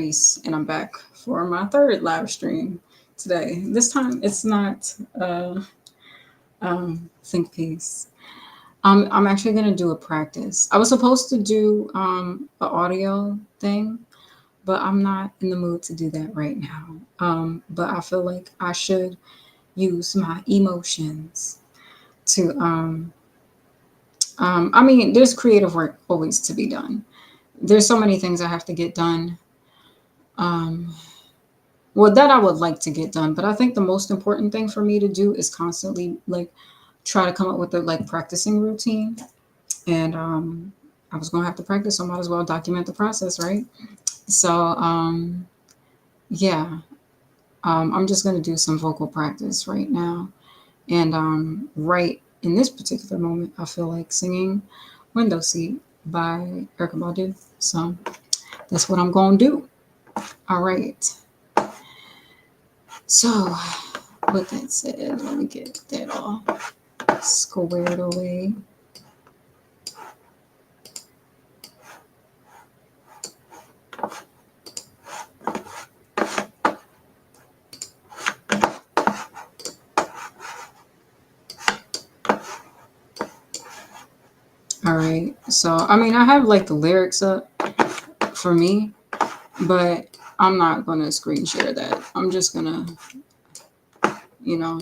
Reese, and I'm back for my third live stream today. This time it's not think piece. I'm actually gonna do a practice. I was supposed to do an audio thing, but I'm not in the mood to do that right now. But I feel like I should use my emotions to I mean, there's creative work always to be done. There's so many things I have to get done. Um, well, that I would like to get done, but I think the most important thing for me to do is constantly like try to come up with a like practicing routine. And I was gonna have to practice, so I might as well document the process, right? So yeah, I'm just gonna do some vocal practice right now. And right in this particular moment, I feel like singing "Window Seat" by Erykah Badu. So that's what I'm gonna do. All right. So with that said, let me get that all squared away. All right. So I mean, I have like the lyrics up for me, but I'm not gonna screen share that. I'm just gonna,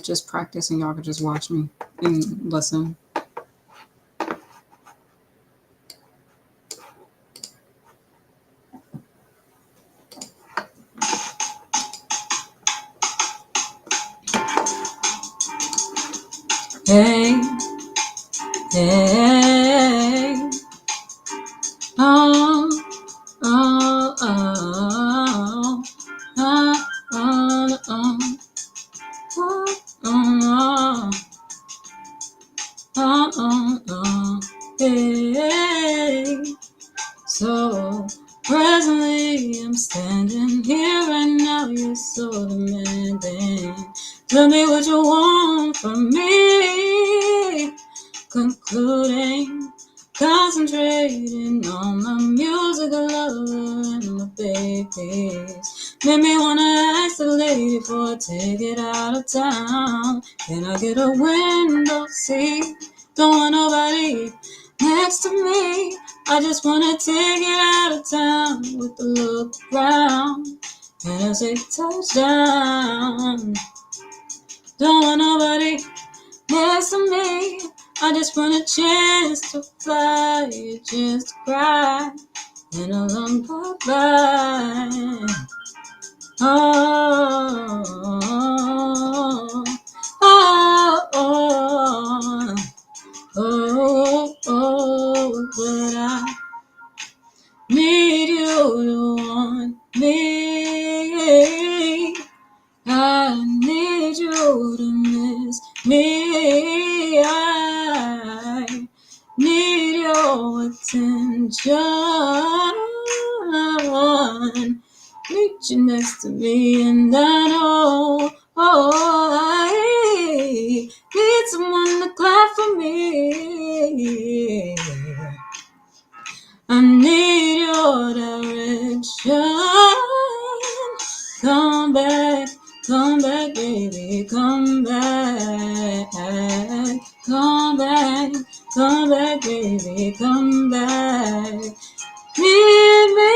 just practice, and y'all can just watch me and listen. Hey, hey, oh, oh, oh, oh, oh, oh, oh, oh, hey. So presently I'm standing here right now, you're so demanding. Tell me what you want from me. Concluding, concentrating on my musical lover and my babies. Made me wanna ask the lady for a ticket out of town. Can I get a window seat? Don't want nobody next to me. I just wanna take it out of town with a look around. And I say touchdown. Don't want nobody next to me. I just want a chance to fly, a chance to cry, and a long bye-bye. Oh, oh, oh, oh, oh, but I need you to want me. I need you to miss me. I need your attention. Need you next to me, and I know I need someone to clap for me. I need your direction. Come back, baby, come back. Come back, baby, come back. Need me.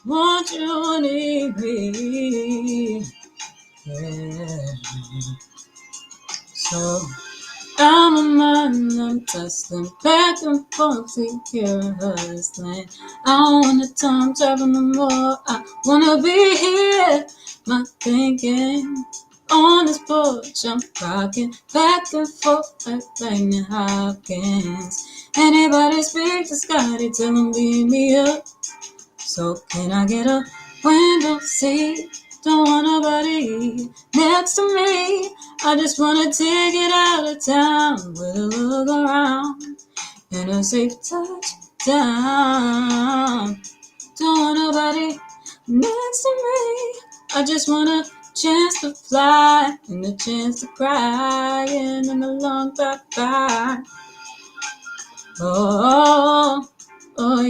Want you, need me. Yeah. So I'm a man, I'm tussling back and forth to hear her slang. I don't wanna time travel no more. I wanna be here. My thinking on this porch, I'm rocking back and forth like Lightning Hopkins. Anybody speak to Scotty, tell him beat me up. So can I get a window seat? Don't want nobody next to me. I just wanna take it out of town with a look around and a safe touchdown. Don't want nobody next to me. I just want a chance to fly and a chance to cry and a long bye-bye. Oh, oh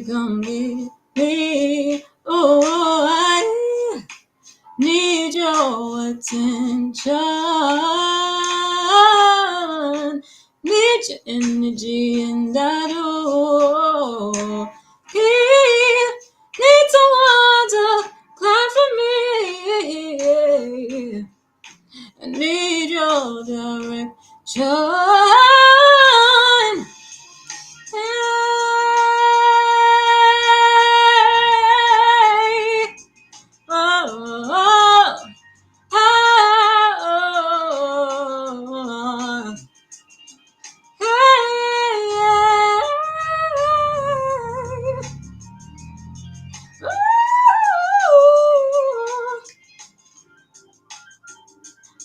Baby, come with me. Oh, I need your attention. Need your energy, and I do. Need someone to clap for me. I need your direction. Hey, oh, oh, oh, hey,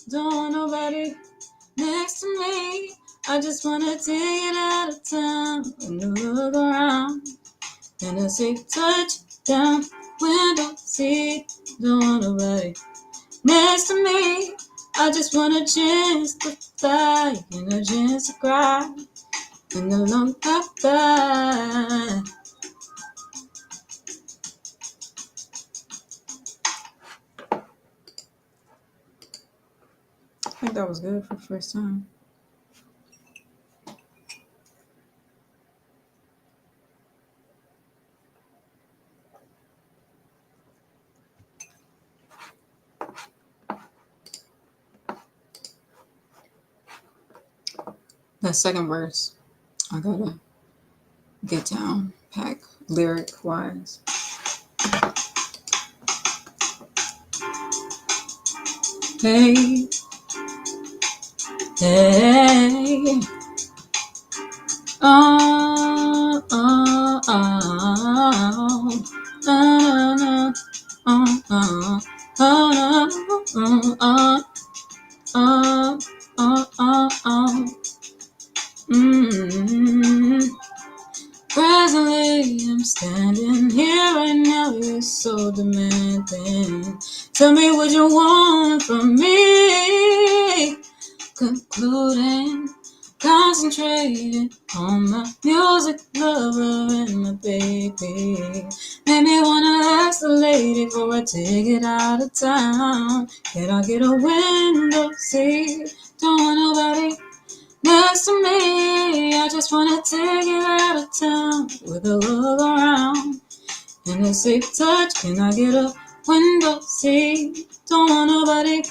don't want nobody next to me. I just wanna take it out of town and look around. And I say touch down, window seat. Don't want nobody next to me. I just want a chance to fly and a chance to cry and a long bye-bye. I think that was good for the first time. That second verse, I gotta get down, pack lyric wise. Hey, hey, oh, oh, oh, oh, oh, oh, Presently, I'm standing here right now. You're so demanding. Tell me what you want from me. Concluding, concentrating on my music lover and my baby. Made me wanna ask the lady before I take it out of town. Can I get a window seat? Don't want nobody next to me. I just wanna take it out of town with a look around and a safe touch. Can I get a window seat? Don't want nobody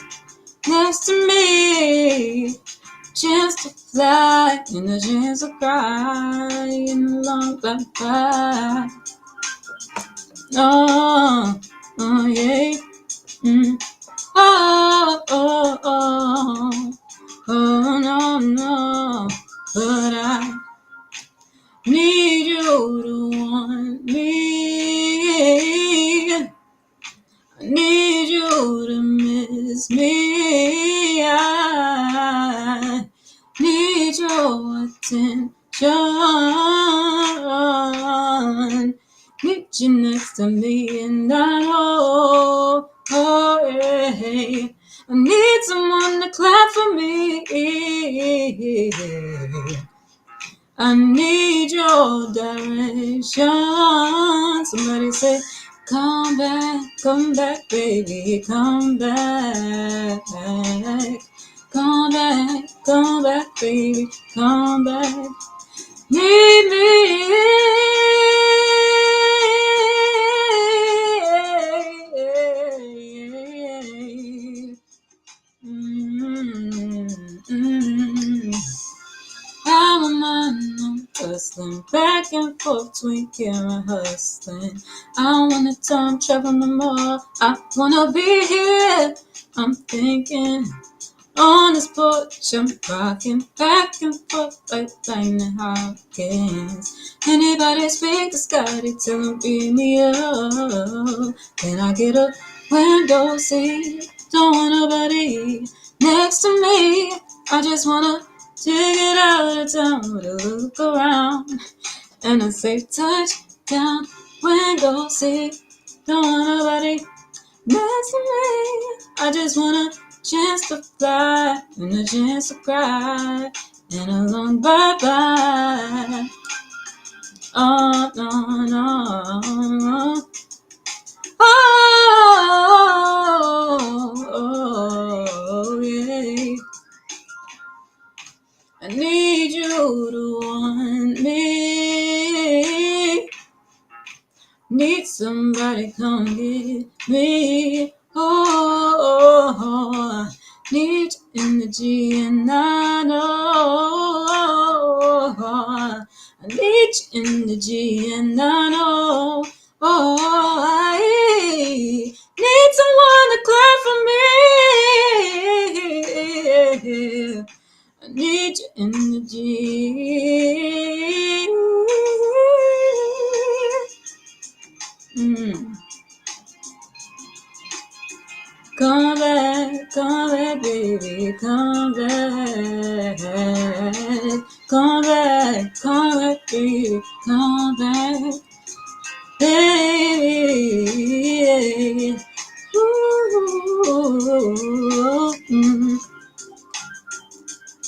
next to me. Chance to fly and a chance to cry in a long bye-bye. Oh, oh yeah. Mm. Oh, oh, oh. Oh, no, no. But I need you to want me. I need you to miss me. I need your attention. Need you next to me, and I know, oh yeah, I need someone to clap for me. I need your direction. Somebody say, come back, baby, come back. Come back, baby, come back. Need me. I'm a man, I'm hustling back and forth between here and hustling. I don't wanna time travel no more. I wanna be here. I'm thinking on this porch, I'm rocking back and forth like Lightning Hawkins. Anybody speak to Scotty, tell him beat me up. Can I get a window seat? Don't want nobody next to me. I just wanna take it out of town with a look around and a safe touch down window seat. Don't want nobody next to me. I just want a chance to fly and a chance to cry and a long bye-bye. Oh, no, no. Need somebody come get me. Oh, need energy and I know I need energy and I know. Oh, I need someone to clap for me. I need your energy. Mm. Come back, baby, come back. Come back, baby, come back, baby. Ooh, mm.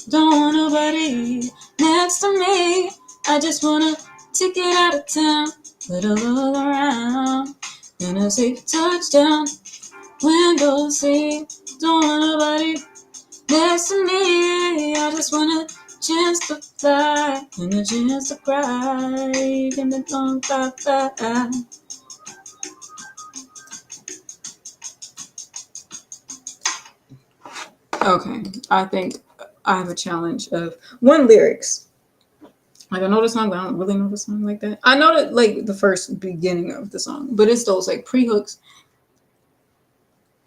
Don't want nobody next to me. I just wanna take it out of town, let a look around, and a safe touchdown. Window seat, don't want nobody next to me. I just want a chance to fly and a chance to cry. And then don't fly. Okay, I think I have a challenge of one lyrics. Like I know the song, but I don't really know the song like that. I know that like the first beginning of the song, but it's those like pre-hooks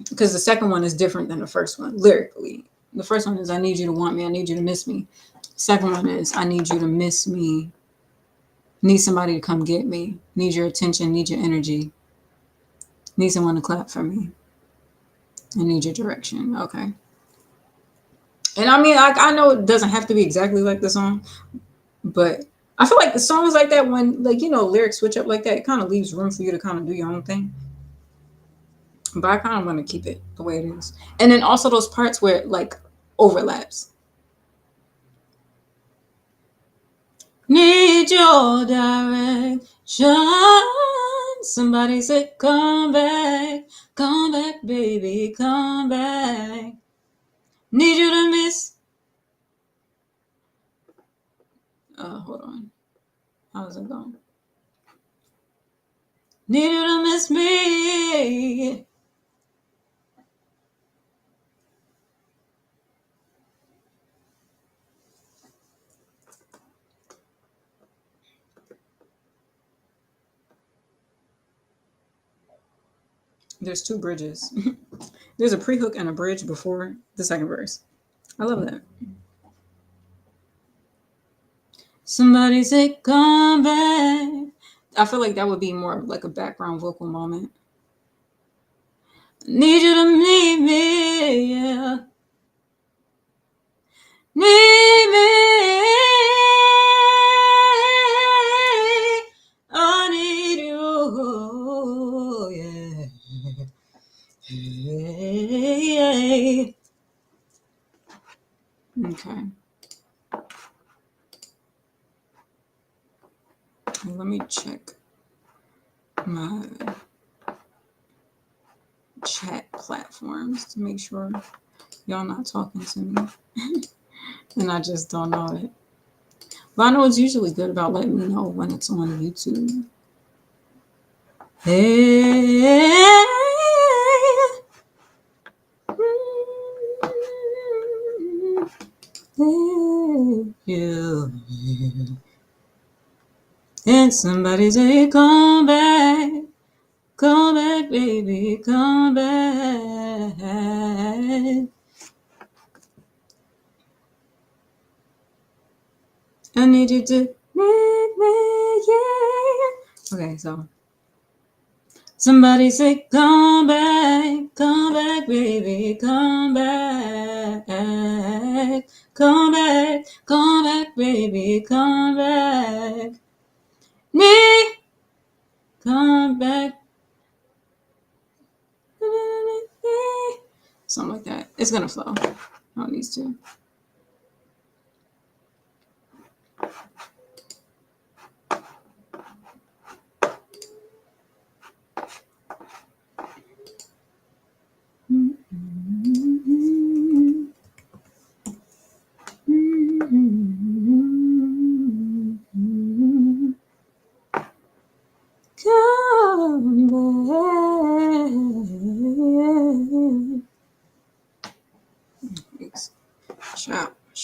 because the second one is different than the first one lyrically. The first one is I need you to want me, I need you to miss me. Second one is I need you to miss me, need somebody to come get me, need your attention, need your energy, need someone to clap for me, I need your direction. Okay. And I mean, I know it doesn't have to be exactly like the song, but I feel like the songs like that, when like lyrics switch up like that, it kind of leaves room for you to kind of do your own thing. But I kind of want to keep it the way it is. And then also those parts where it like overlaps. Need your direction. Somebody say, come back, baby, come back. Need you to miss. Hold on. How's it going? Need you to miss me. There's two bridges. There's a pre-hook and a bridge before the second verse. I love that. Somebody say, come back. I feel like that would be more like a background vocal moment. Need you to meet me, yeah. Need me. I need you, yeah. Yeah. Okay. Let me check my chat platforms to make sure y'all not talking to me. And I just don't know it. But I know it's usually good about letting me know when it's on YouTube. Hey. You. And somebody say, come back, baby, come back. I need you to need me, yeah. Okay, so somebody say, come back, baby, come back. Come back, baby, come back. Me, come back. Something like that. It's gonna flow. No, it needs to.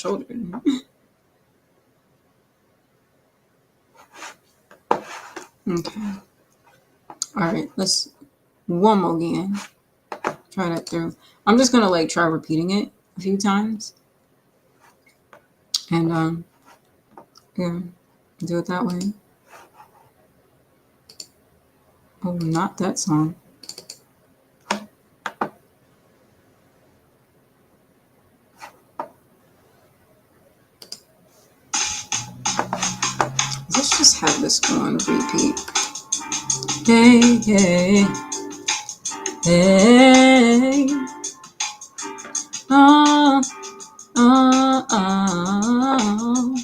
shoulder. Okay. All right. Let's one more again. Try that through. I'm just gonna like try repeating it a few times, and yeah, do it that way. Oh, not that song. Let's just have this go on repeat. Hey, hey, hey. Oh, oh, oh.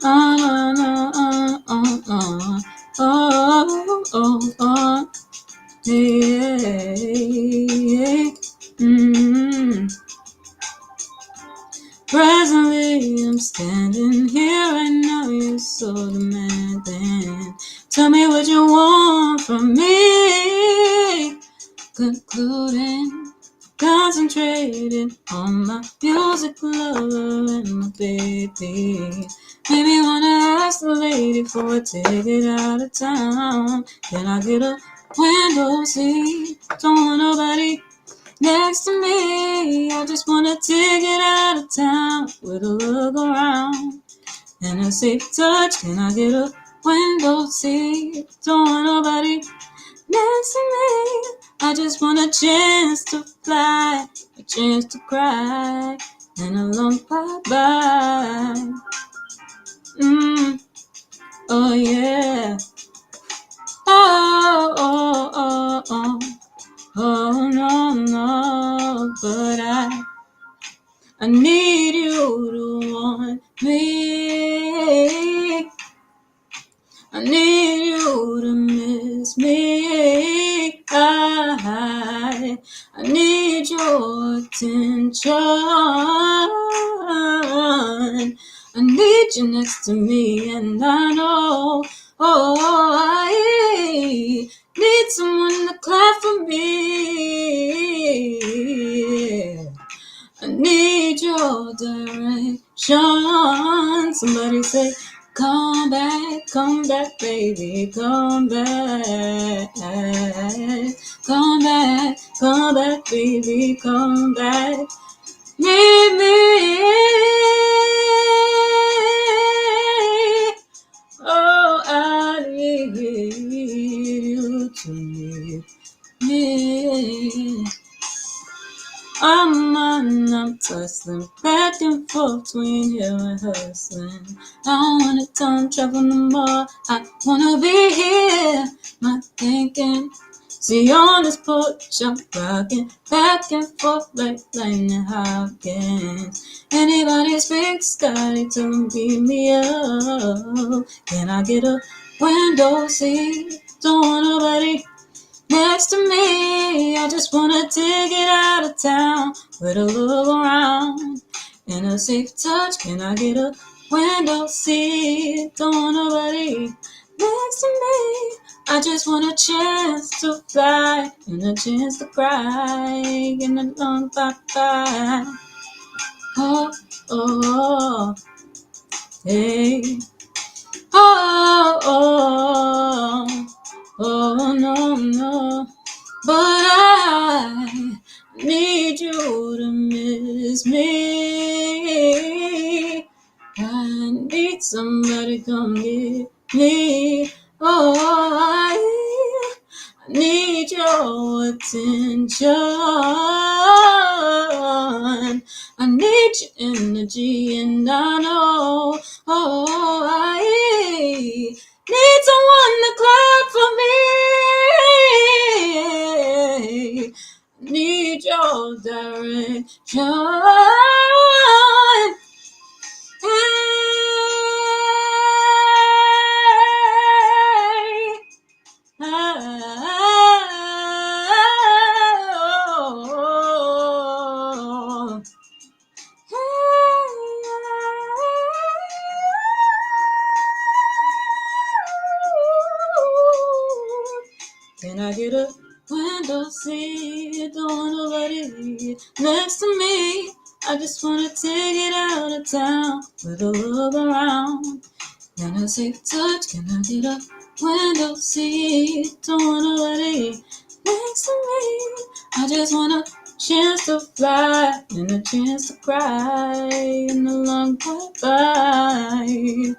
Oh, no, oh, oh, oh. Oh, oh, oh. Hey, hey. Mm. Presently, I'm standing here. I know you're so demanding. Tell me what you want from me. Concluding, concentrating on my music lover and my baby. Maybe wanna ask the lady for a ticket out of town. Can I get a window seat? Don't want nobody next to me. I just want a ticket out of town with a look around and a safe touch. Can I get a window seat? Don't want nobody next to me. I just want a chance to fly, a chance to cry, and a long bye-bye. Oh yeah. Oh, oh, oh, oh. Oh no, no, but I need you to want me. I need you to miss me. I need your attention. I need you next to me, and I know, I need someone to clap for me. I need your direction. Somebody say, come back, baby, come back. Come back, baby, come back. Need me. Oh, I need you to need me. I'm tussling back and forth between here and hustling. I don't wanna time travel no more. I wanna be here, not thinking. See on this porch, I'm rocking back and forth like lightning Hopkins. Anybody speak Scotty to beat me up? Can I get a window seat? Don't want nobody next to me. I just wanna take it out of town with a look around and a safe touch. Can I get a window seat? Don't want nobody next to me. I just want a chance to fly and a chance to cry and a long bye-bye. Oh, oh, hey. Oh, oh, oh, no, no. But I need you to miss me. I need somebody come get me. Oh, I need your attention. I need your energy, and I know. Oh, I need someone to clap for me. Need your direction. Can I get a window seat? Don't want nobody next to me. I just wanna take it out of town with a look around. And a safe touch, can I get a window seat? Don't want nobody next to me. I just want a chance to fly and a chance to cry in the long goodbye.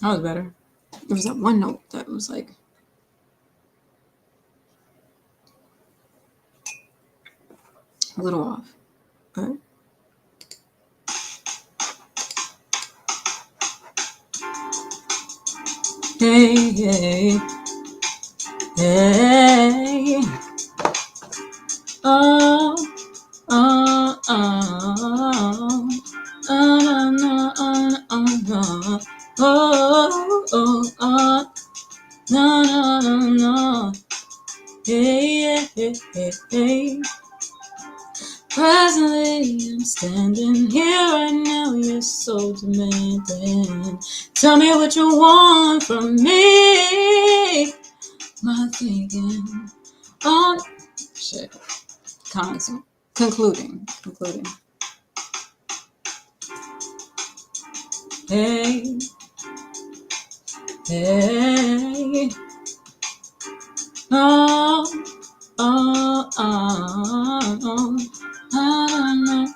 That was better. There was that one note that was like a little off. But hey, hey, hey. Oh, oh, oh. Oh, no, oh, oh, no. Oh, oh, oh. No, no, no, no. Hey, hey, hey, hey. Presently, I'm standing here right now. You're so demanding. Tell me what you want from me. My thinking on shit. Concluding. Hey, hey. Oh, oh, oh, oh. I don't know.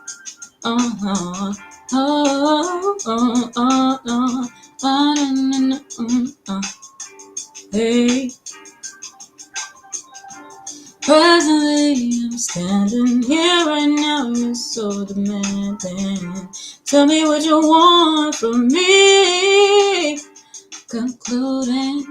Oh, oh, oh, oh, oh, oh. I don't know. Hey. Presently, I'm standing here right now. You're so demanding. Tell me what you want from me. Concluding,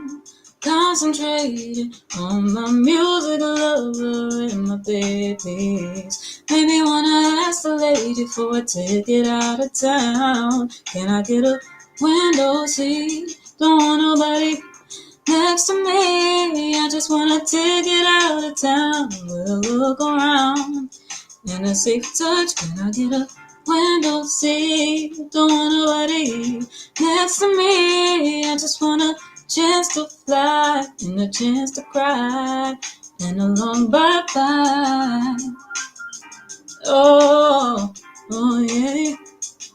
concentrating on my music lover and my babies. Maybe wanna ask the lady for a ticket out of town. Can I get a window seat? Don't want nobody next to me. I just wanna take it out of town with a look around and a safe touch. Can I get a window seat? Don't want nobody next to me. I just want a chance to fly and a chance to cry and a long bye-bye. Oh, oh yeah.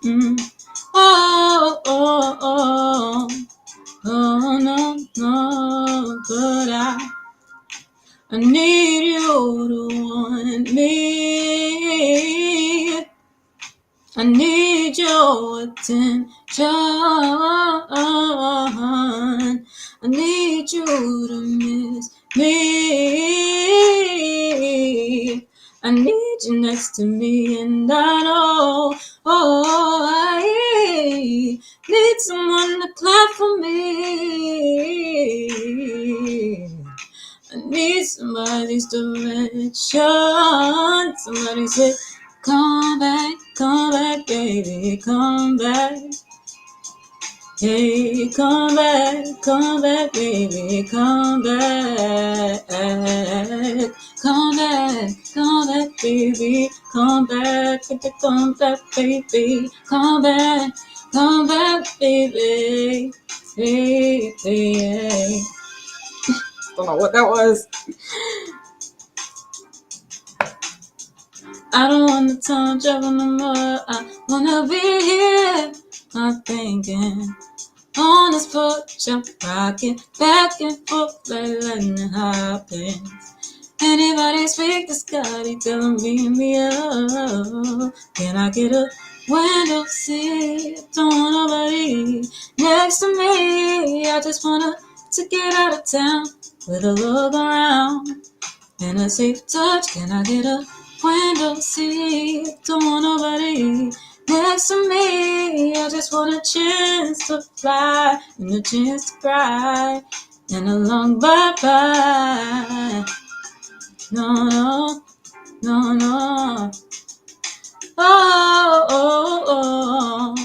Mm. Oh, oh, oh. Oh, no, no, but I need you to want me. I need your attention. I need you to miss me. I need you next to me, and I know, I need someone to clap for me. I need somebody's direction. Somebody say, come back, baby, come back. Hey, come back, baby, come back. Come back, baby, come back, baby, come back, baby. Hey, hey. Don't know what that was. I don't want the time travel no more. I wanna be here. I'm thinking on this porch, I'm rocking back and forth like lightning happen. Anybody speak to Scotty, tell him beat me up. Can I get a window seat? Don't want nobody next to me. I just wanna to get out of town with a look around and a safe touch. Can I get a window seat? Don't want nobody next to me. I just want a chance to fly and a chance to cry and a long bye-bye. No, no, no, no. Oh, oh, oh.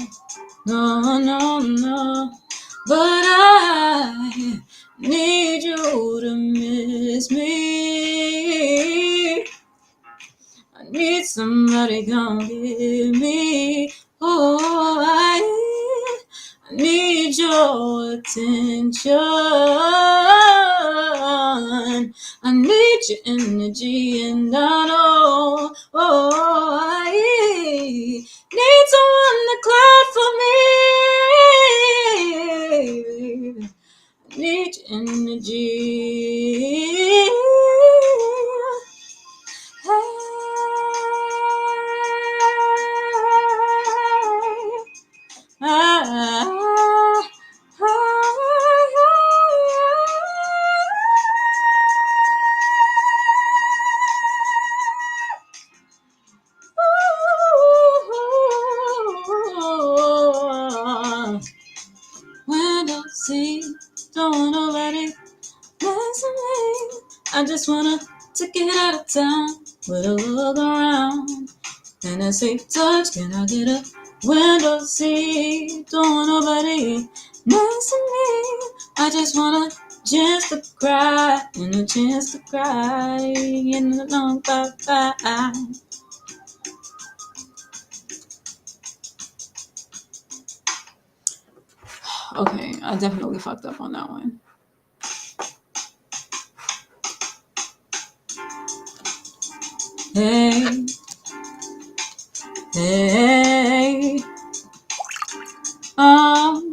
No, no, no. But I need you to miss me. I need somebody come get me. Oh, I need need your attention. I need your energy, and I know I need someone to clap for me. I need your energy. Window seat, don't want nobody next to me. I just wanna to get out of town with a look around and a safe touch. Can I get a window seat? Don't want nobody next to me. I just want a chance to cry and a chance to cry in a long bye-bye. Okay, I definitely fucked up on that one. Hey, hey, um,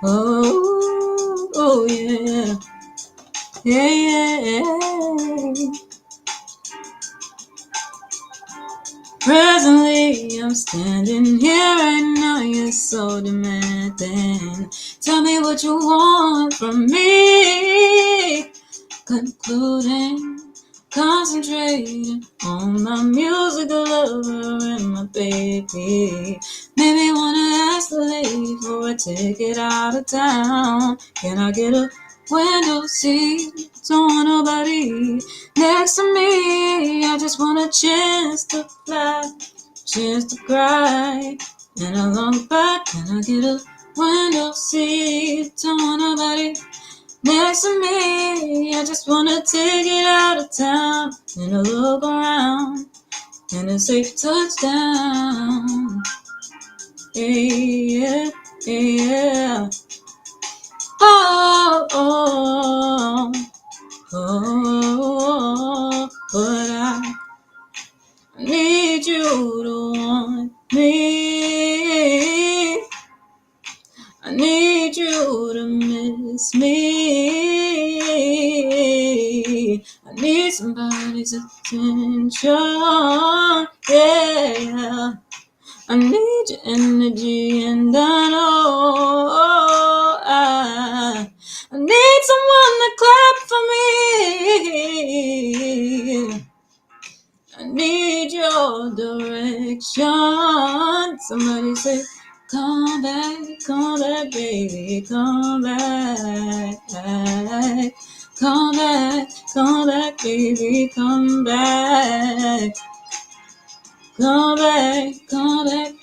oh yeah, yeah. Presently, I'm standing here right now. You're so demanding. Tell me what you want from me. Concluding, concentrating on my musical lover and my baby. Maybe wanna ask the lady for a ticket out of town. Can I get a window seat? Don't want nobody next to me. I just want a chance to fly, chance to cry, and a long back. Can I get a window seat? Don't want nobody next to me. I just wanna take it out of town and a look around and a safe touchdown. Yeah, yeah. Oh, but I need you to want me. I need you to miss me. I need somebody's attention. Yeah. I need your energy, and I know I need someone to clap for me. I need your direction. Somebody say, come back, baby, come back. Come back, baby, come back. Come back,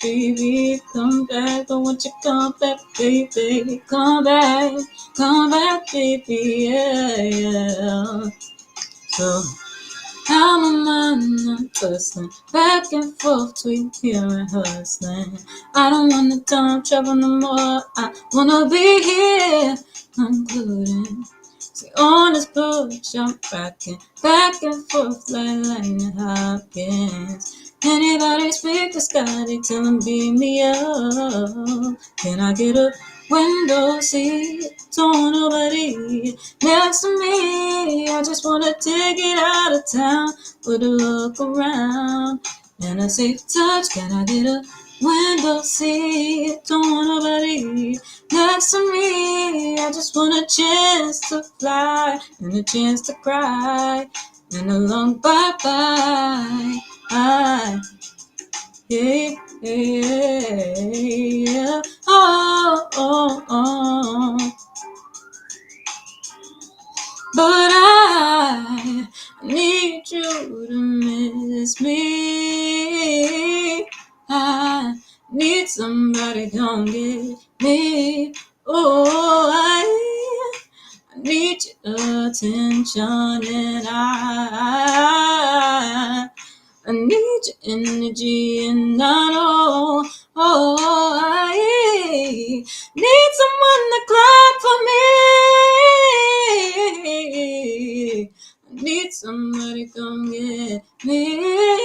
baby, come back. I want you come back, baby, come back, baby, yeah. So how my mind I'm tussling back and forth between here and hustling. I don't wanna time travel no more. I wanna be here, concluding. See on this porch, I'm rocking back and forth like lightning Hopkins. Anybody speak to Scotty, tell him beat me up. Can I get a window seat? Don't want nobody next to me. I just wanna take it out of town with a look around and a safe touch. Can I get a window seat? Don't want nobody next to me. I just want a chance to fly and a chance to cry and a long bye-bye. Yeah, yeah, oh. But I need you to miss me. I need somebody to come get me. Oh, I need your attention, and I I need your energy and I know, I need someone to clap for me. I need somebody come get me.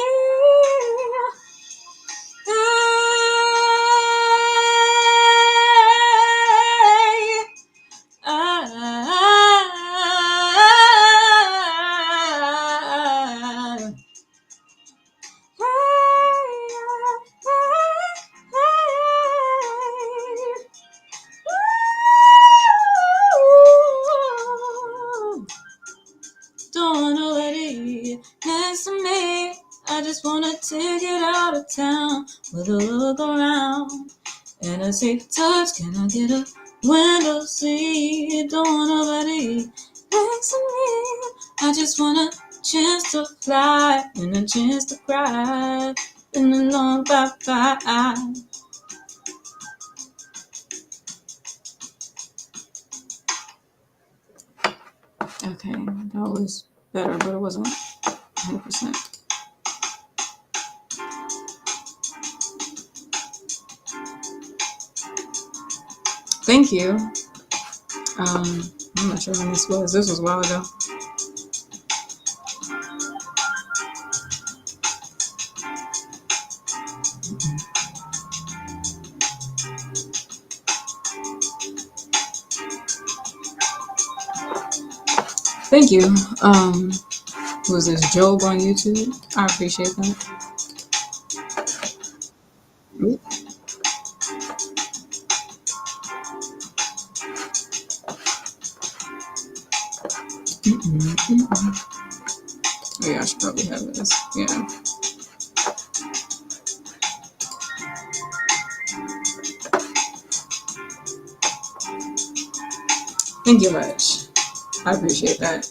Don't wanna let it next to me. I just wanna take it out of town with a look around and a safe touch. Can I get a window seat? Don't wanna let it next to me. I just want a chance to fly and a chance to cry in a long bye-bye. Okay, that was better, but it wasn't 100%. Thank you. I'm not sure when this was. This was a while ago. Thank you. Who was this? Job on YouTube? I appreciate that. Oop. Oh, yeah, I should probably have this. Yeah. Thank you much. I appreciate that.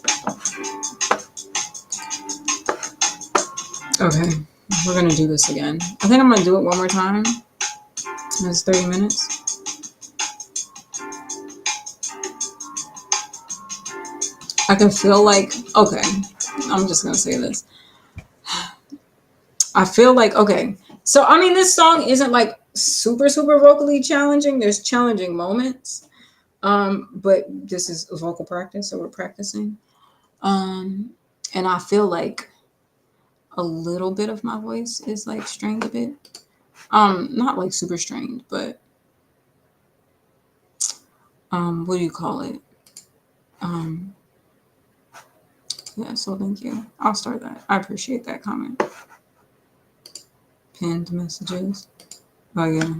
Okay, we're gonna do this again. I think I'm gonna do it one more time. It's 30 minutes. I can feel like, okay, I'm just gonna say this. I feel like, okay, so I mean, this song isn't like super vocally challenging. There's challenging moments, but this is a vocal practice, so we're practicing. And I feel like a little bit of my voice is like strained a bit. Not like super strained, but what do you call it? Yeah, so thank you. I'll start that. I appreciate that comment. Pinned messages. Oh yeah.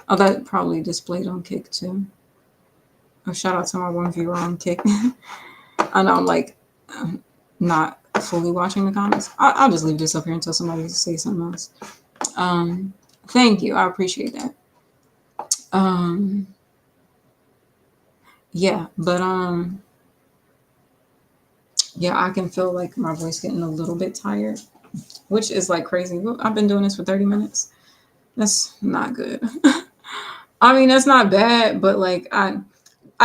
Oh, that probably displayed on Kick too. Oh, shout out to my one viewer on Kick. I know I'm like not fully watching the comments. I'll just leave this up here until somebody says something else. Thank you. I appreciate that. Yeah, but yeah, I can feel like my voice getting a little bit tired, which is like crazy. I've been doing this for 30 minutes. That's not good. I mean, that's not bad, but like I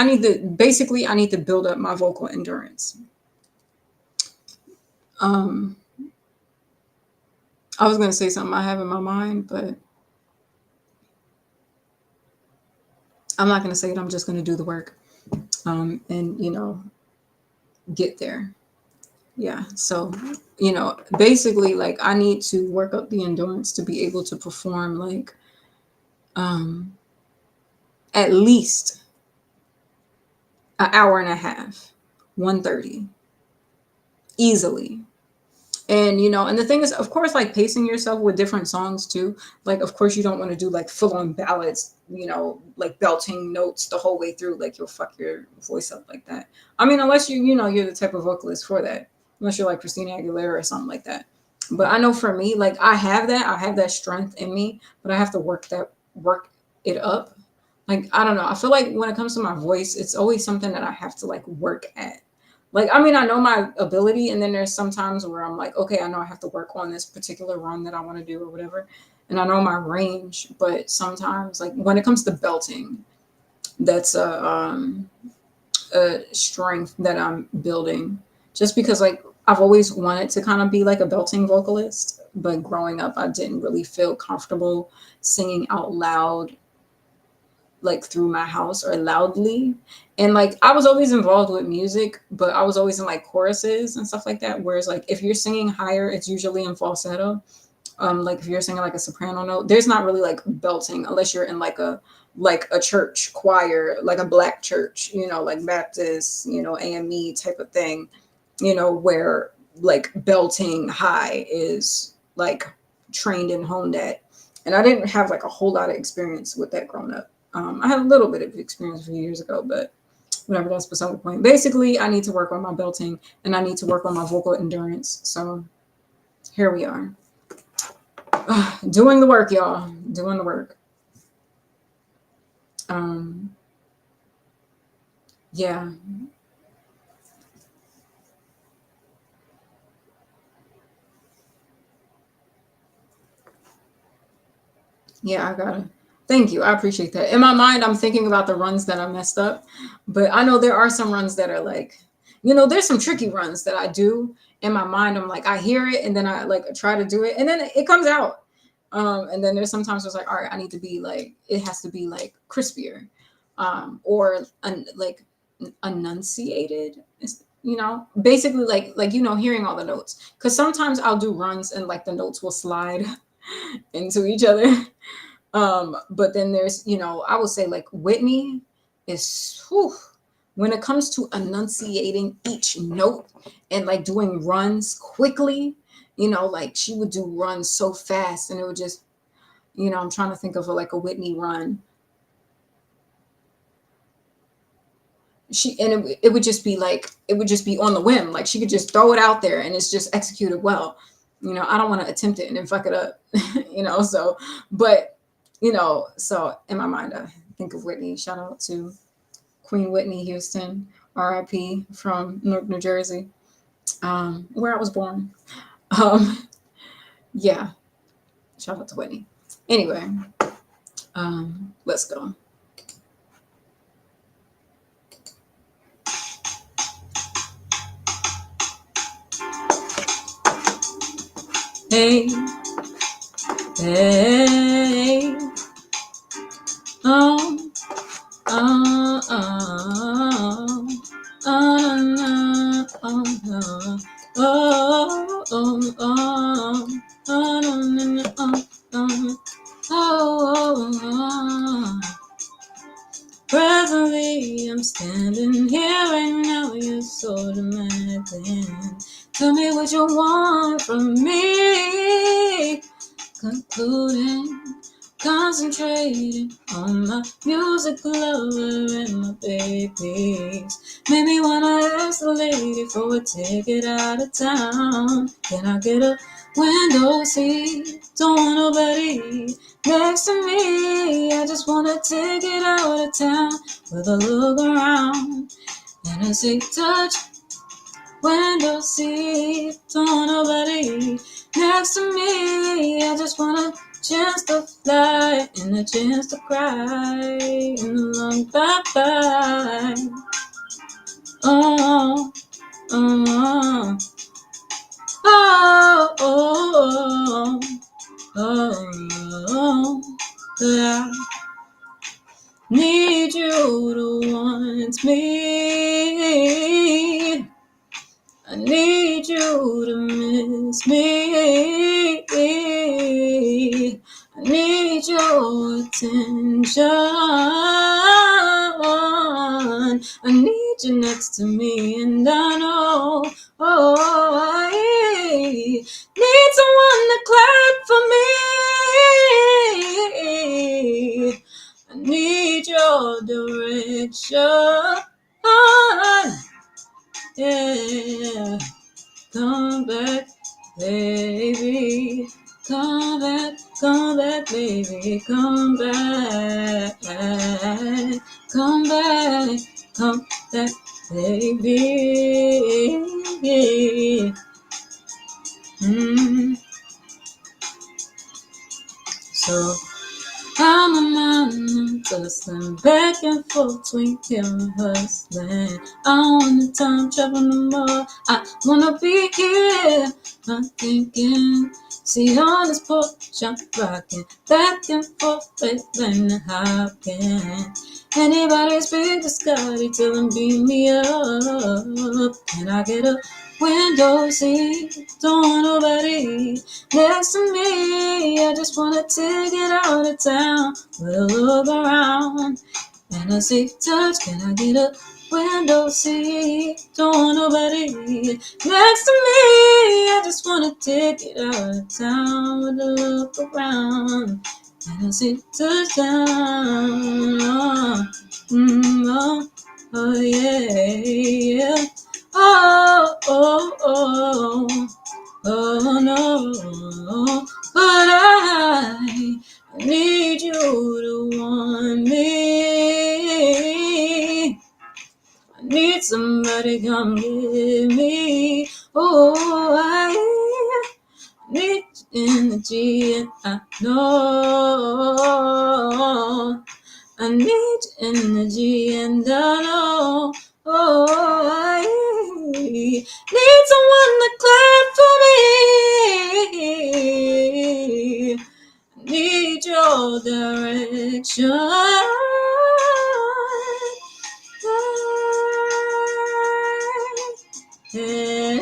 need to build up my vocal endurance. I was gonna say something I have in my mind, but I'm not gonna say it. I'm just gonna do the work, and get there. Yeah. So, basically, like I need to work up the endurance to be able to perform like at least an hour and a half, 1:30, easily. And and the thing is, of course, like pacing yourself with different songs too. Like, of course, you don't want to do like full on ballads, like belting notes the whole way through. Like, you'll fuck your voice up like that. I mean, unless you're the type of vocalist for that. Unless you're like Christina Aguilera or something like that. But I know for me, like I have that strength in me, but I have to work it up. Like, I don't know. I feel like when it comes to my voice, it's always something that I have to like work at. Like, I mean, I know my ability, and then there's some times where I'm like, okay, I know I have to work on this particular run that I want to do or whatever. And I know my range, but sometimes, like when it comes to belting, that's a strength that I'm building. Just because, like, I've always wanted to kind of be like a belting vocalist, but growing up, I didn't really feel comfortable singing out loud, like through my house or loudly. And like I was always involved with music, but I was always in like choruses and stuff like that. Whereas like if you're singing higher, it's usually in falsetto. Like if you're singing like a soprano note, there's not really like belting unless you're in like a church choir, like a black church, like Baptist, AME type of thing, where like belting high is like trained and honed at. And I didn't have like a whole lot of experience with that growing up. I had a little bit of experience a few years ago, but whatever, that's beside the point. Basically, I need to work on my belting and I need to work on my vocal endurance. So here we are. Doing the work, y'all. Doing the work. Yeah. Yeah, I gotta. Thank you. I appreciate that. In my mind, I'm thinking about the runs that I messed up, but I know there are some runs that are like, there's some tricky runs that I do in my mind. I'm like, I hear it and then I like try to do it and then it comes out. And then there's sometimes it's like, all right, I need to be like, it has to be like crispier, or like enunciated. Basically like hearing all the notes. Because sometimes I'll do runs and like the notes will slide into each other. But then there's, I would say like Whitney is, whew, when it comes to enunciating each note and like doing runs quickly, like she would do runs so fast and it would just, I'm trying to think of like a Whitney run. It would just be like, it would just be on the whim. Like she could just throw it out there and it's just executed well. I don't want to attempt it and then fuck it up, so, but, so in my mind, I think of Whitney. Shout out to Queen Whitney Houston, RIP, from Newark, New Jersey, where I was born. Yeah, shout out to Whitney. Anyway, let's go. Hey, hey, oh, oh, oh, oh, oh, oh, oh, oh, oh. Presently, I'm standing here right now. You're so demanding. Tell me what you want from me. Concluding, concentrating on my music lover and my babies. Made me wanna ask the lady for a ticket out of town. Can I get a window seat? Don't want nobody next to me. I just wanna take it out of town with a look around and a safe touch. Window seat, don't want nobody next to me. I just want a chance to fly and a chance to cry in a long bye-bye. Oh, oh, oh, oh, oh, oh, yeah. Need you to want me. I need you to miss me. I need your attention. I need you next to me, and I know I need someone to clap for me. I need your direction. Yeah, come back, baby. Come back, baby. Come back, come back, come back, baby. Mm. So I I'm tussling back and forth between here and hustling. I want the time travel no more. I wanna be here. I'm thinking, see on this porch, I'm rocking back and forth, battling and hopping. Anybody's big to Scotty, tell him beat me up. Can I get a window seat? Don't want nobody next to me. I just wanna take it out of town. We'll look around and I say, touch, can I get a window seat? Don't want nobody next to me. I just wanna take it out of town. We'll look around and I say, touchdown. Oh, yeah. Oh, no. But I need you to want me. I need somebody come get me. Oh, I need energy, and I know I need energy, and I know I need someone to clap for me. I need your direction. Hey,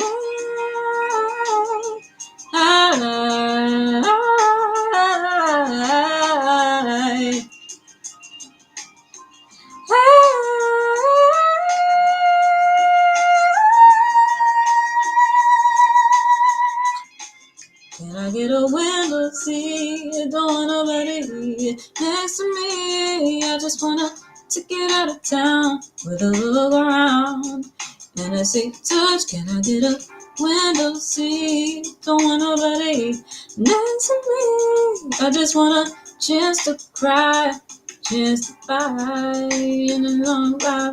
can I get a window seat? Don't want nobody next to me. I just wanna to get out of town with a look around. And I say, touch, can I get a window seat? Don't want nobody next to me. I just want a chance to cry, chance to buy in a long bye.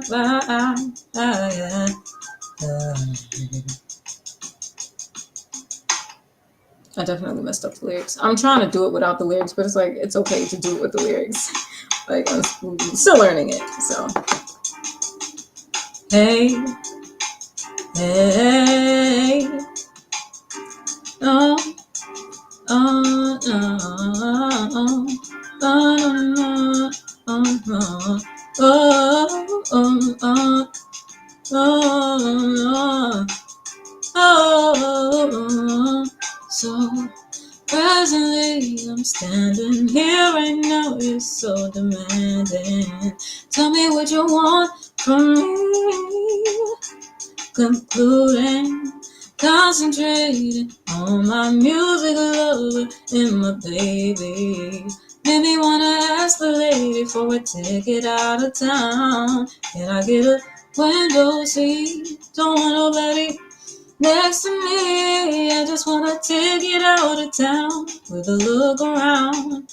I definitely messed up the lyrics. I'm trying to do it without the lyrics, but it's like, it's okay to do it with the lyrics. Like, I'm still learning it, so. Hey, oh, oh, so presently I'm standing here right now, you're so demanding. Tell me what you want from me. Concluding, concentrating on my music lover and my baby. Made me wanna ask the lady for a ticket out of town. Can I get a window seat? Don't want nobody next to me. I just wanna take it out of town with a look around.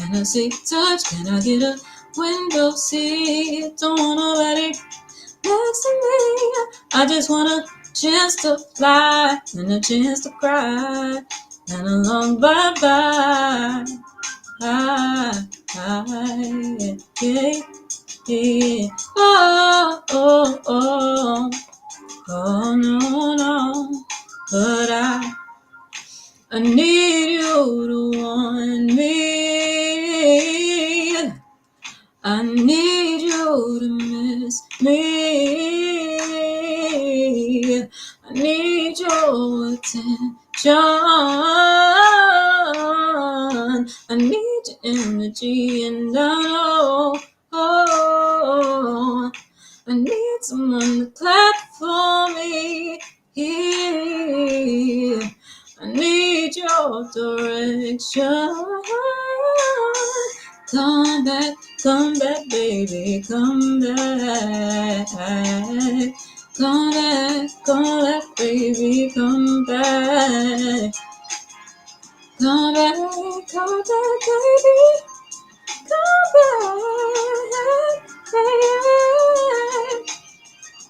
And I say, touch, can I get a window seat? Don't want nobody next to me. I just want a chance to fly and a chance to cry and a long bye-bye. Yeah. Oh, no. But I need you to want me. I need you to miss me. I need your attention. I need your energy, and I know I need someone to clap for me. Here, I need your direction. Come back, baby, come back. Come back, baby, come back. Come back, baby, come back, baby.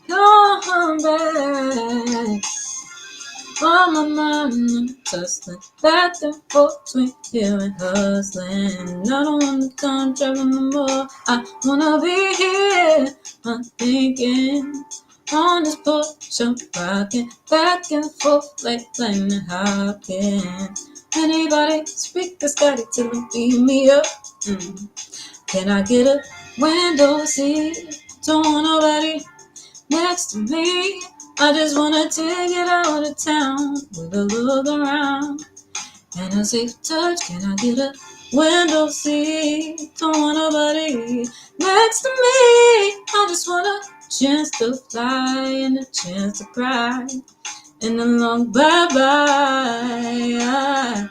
Come back. on my mind, I'm tussling back and forth between here and hustling. I don't want the time traveling no more. I wanna be here. I'm thinking on this porch, I'm rocking back and forth like lightning hopking. Anybody speak this got it till it beat me up. Can I get a window seat? Don't want nobody next to me. I just wanna take it out of town with a look around and a safe touch. Can I get a window seat? Don't want nobody next to me. I just want a chance to fly and a chance to cry and a long bye bye.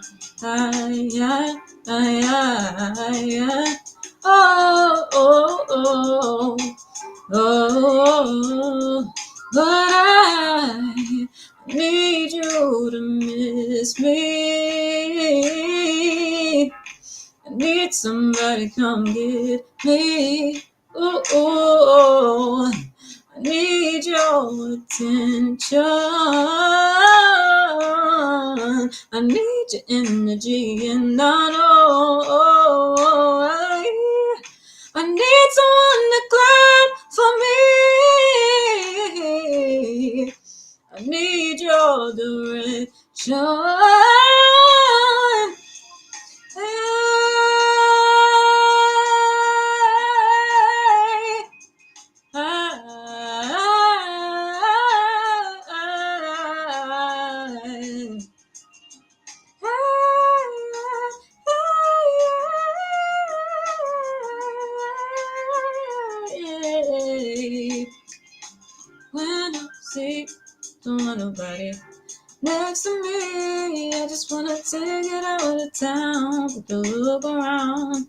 Oh, oh, oh, oh, but I need you to miss me. I need somebody come get me. Oh, oh, I need your attention. I need your energy, and I know I need someone to clap for me. I need your direction. When I see, don't want nobody next to me. I just wanna take it out of town, put the look around,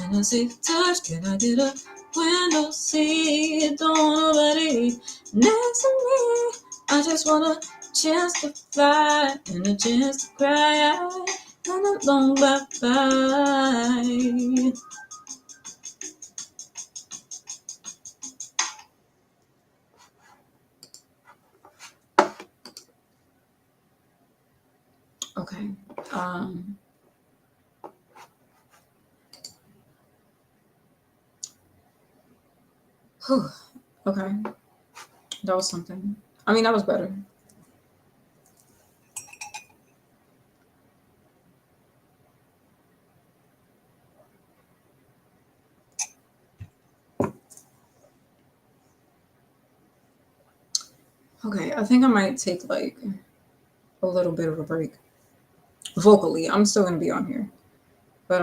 and a safe touch. Can I get a window seat? Don't want nobody next to me. I just want a chance to fly and a chance to cry and a long bye bye. Okay. Whew. Okay. That was something. I mean, that was better. Okay, I think I might take like a little bit of a break. Vocally, I'm still gonna be on here. But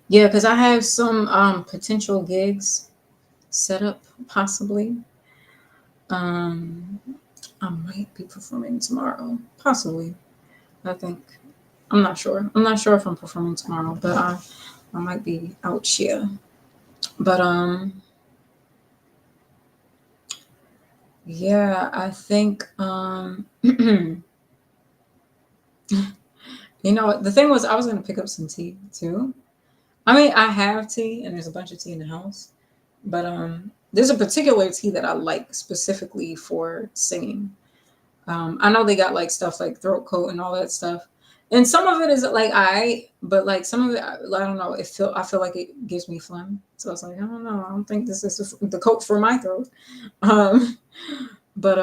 yeah, because I have some potential gigs set up possibly. Um I might be performing tomorrow. Possibly. I think. I'm not sure. I'm not sure if I'm performing tomorrow, but I might be out here. But yeah, I think you know, the thing was I was gonna pick up some tea too. I mean, I have tea and there's a bunch of tea in the house, but there's a particular tea that I like specifically for singing. I know they got like stuff like throat coat and all that stuff, and some of it is like but like some of it, I don't know. I feel like it gives me phlegm, so I was like, I don't know. I don't think this is the coat for my throat. Um, but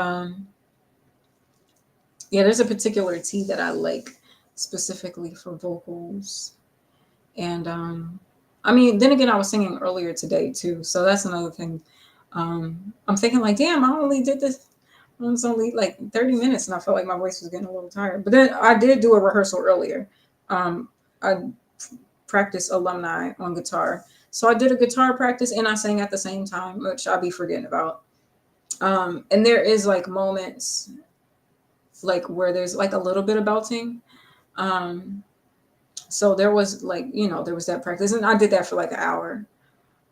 yeah, there's a particular tea that I like specifically for vocals. And I mean, then again, I was singing earlier today too, so that's another thing. I'm thinking like, damn, I only did this. It was only like 30 minutes, and I felt like my voice was getting a little tired. But then I did do a rehearsal earlier. I practiced alumni on guitar, so I did a guitar practice and I sang at the same time, which I'll be forgetting about. And there is like moments like where there's like a little bit of belting. Um, so there was like, you know, there was that practice, and I did that for like an hour.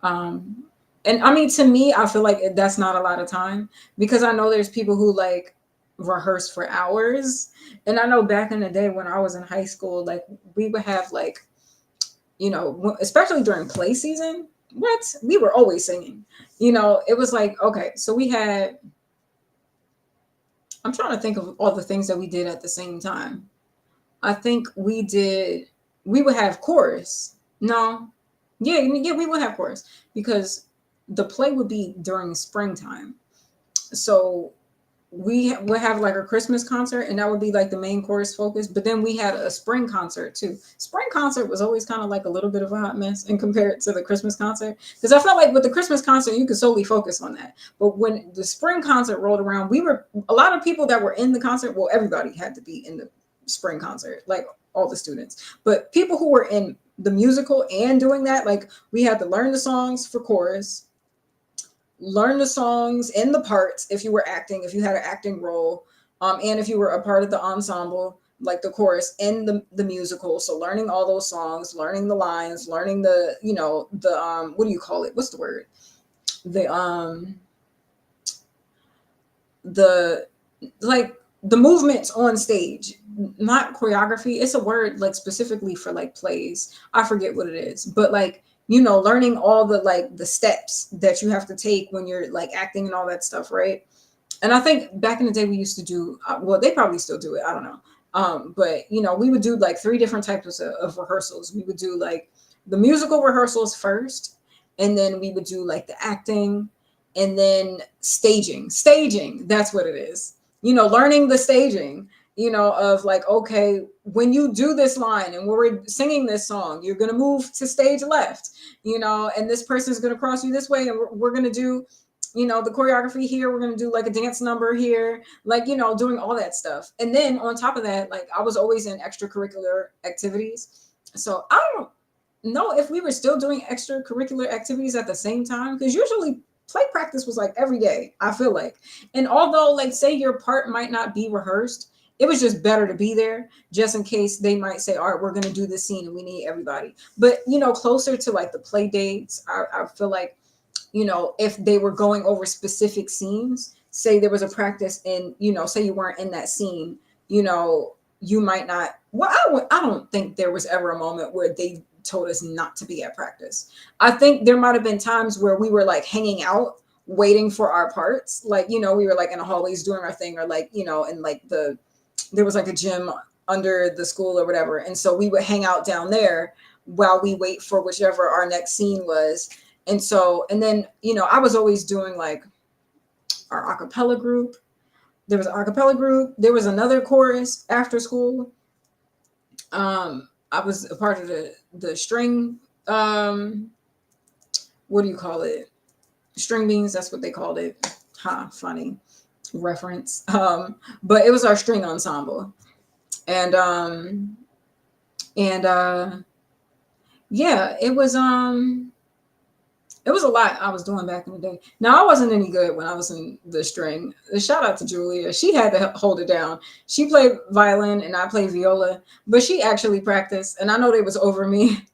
Um, and I mean, to me, I feel like that's not a lot of time because I know there's people who like rehearse for hours. And I know back in the day when I was in high school, like we would have like, you know, especially during play season, what we were always singing. You know, it was like, okay, so we had I'm trying to think of all the things that we did at the same time. I think we would have chorus. No. Yeah, we would have chorus because the play would be during springtime. So we would have like a Christmas concert, and that would be like the main chorus focus. But then we had a spring concert too. Spring concert was always kind of like a little bit of a hot mess and compared to the Christmas concert, because I felt like with the Christmas concert you could solely focus on that. But when the spring concert rolled around, we were a lot of people that were in the concert. Well, everybody had to be in the spring concert, like all the students. But people who were in the musical and doing that, like we had to learn the songs for chorus, learn the songs and the parts if you were acting, if you had an acting role, and if you were a part of the ensemble, like the chorus and the musical. So learning all those songs, learning the lines, learning the, the what do you call it? What's the word? The the like the movements on stage, not choreography. It's a word like specifically for like plays. I forget what it is, but like, learning all the like the steps that you have to take when you're like acting and all that stuff, right? And I think back in the day we used to do, well, they probably still do it, I don't know. But we would do like three different types of rehearsals. We would do like the musical rehearsals first, and then we would do like the acting, and then staging, that's what it is. Learning the staging, of like, okay, when you do this line and we're singing this song, you're going to move to stage left, and this person's going to cross you this way, and we're going to do, the choreography here. We're going to do like a dance number here, like, doing all that stuff. And then on top of that, like I was always in extracurricular activities. So I don't know if we were still doing extracurricular activities at the same time, because usually play practice was like every day, I feel like. And although, like, say your part might not be rehearsed, it was just better to be there just in case they might say, all right, we're going to do this scene and we need everybody. But, closer to like the play dates, I feel like, if they were going over specific scenes, say there was a practice and, say you weren't in that scene, you might not, well, I don't think there was ever a moment where they told us not to be at practice. I think there might have been times where we were like hanging out, waiting for our parts. Like, we were like in the hallways doing our thing, or like, in like there was like a gym under the school or whatever. And so we would hang out down there while we wait for whichever our next scene was. And so, and then, I was always doing like our acapella group. There was an acapella group. There was another chorus after school. I was a part of the string, what do you call it? String beans, that's what they called it. Funny reference. But it was our string ensemble. And yeah, it was a lot I was doing back in the day. Now, I wasn't any good when I was in the string. Shout out to Julia. She had to hold it down. She played violin and I played viola, but she actually practiced. And I know they was over me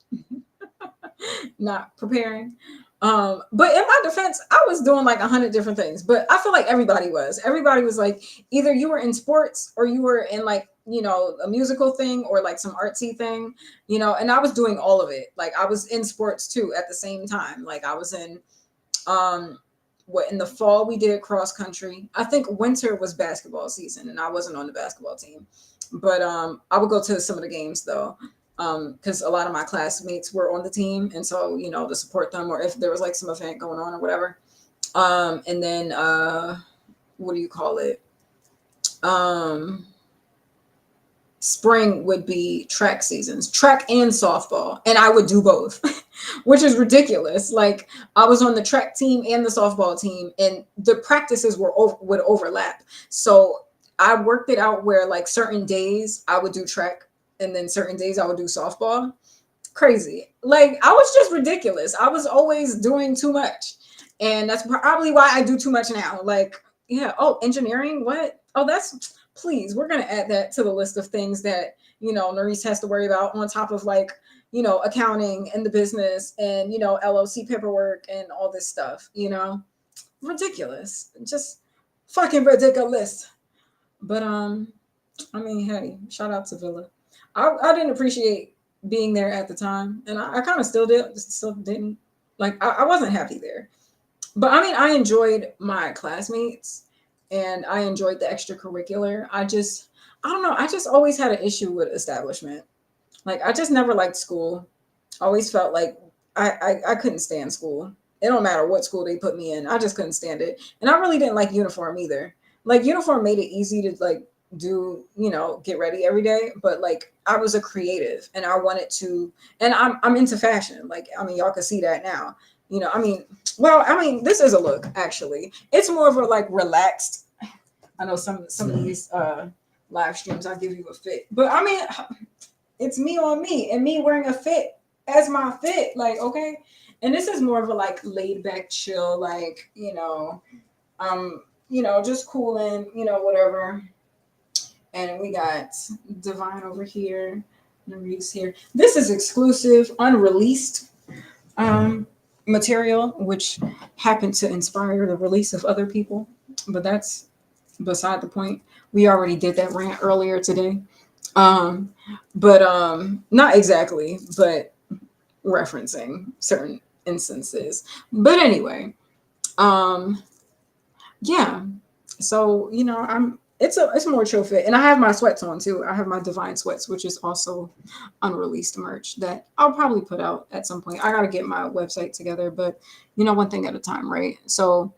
not preparing. But in my defense, I was doing like 100 different things. But I feel like everybody was. Everybody was like, either you were in sports or you were in like, a musical thing or like some artsy thing, and I was doing all of it. Like I was in sports too at the same time. Like I was in, in the fall we did cross country. I think winter was basketball season and I wasn't on the basketball team. But I would go to some of the games though, because a lot of my classmates were on the team. And so, to support them, or if there was like some event going on or whatever. And then, what do you call it? Spring would be track seasons, track and softball. And I would do both, which is ridiculous. Like I was on the track team and the softball team, and the practices would overlap. So I worked it out where like certain days I would do track and then certain days I would do softball. Crazy. Like I was just ridiculous. I was always doing too much. And that's probably why I do too much now. Like, yeah. Oh, engineering. What? Oh, please, we're going to add that to the list of things that, Nerese has to worry about on top of like, accounting and the business and, LLC paperwork and all this stuff, ridiculous, just fucking ridiculous. But, I mean, hey, shout out to Villa. I didn't appreciate being there at the time. And I kind of still didn't. Like, I wasn't happy there. But I mean, I enjoyed my classmates. and I enjoyed the extracurricular. I don't know, I just always had an issue with establishment. Like I just never liked school. Always felt like I couldn't stand school. It don't matter what school they put me in. I just couldn't stand it. And I really didn't like uniform either. Like uniform made it easy to like do, get ready every day, but like I was a creative and I wanted to, and I'm into fashion. Like I mean y'all can see that now. This is a look actually. It's more of a like relaxed. I know some of these live streams I give you a fit. But I mean it's me on me and me wearing a fit as my fit. Like, okay. And this is more of a like laid back chill, like, just cooling, whatever. And we got Divine over here, Maurice here. This is exclusive, unreleased material, which happened to inspire the release of other people. But that's beside the point. We already did that rant earlier today. But not exactly, but referencing certain instances. But anyway, um, yeah. So it's a more chill fit, and I have my sweats on too. I have my Divine sweats, which is also unreleased merch that I'll probably put out at some point. I gotta get my website together, but one thing at a time, right? So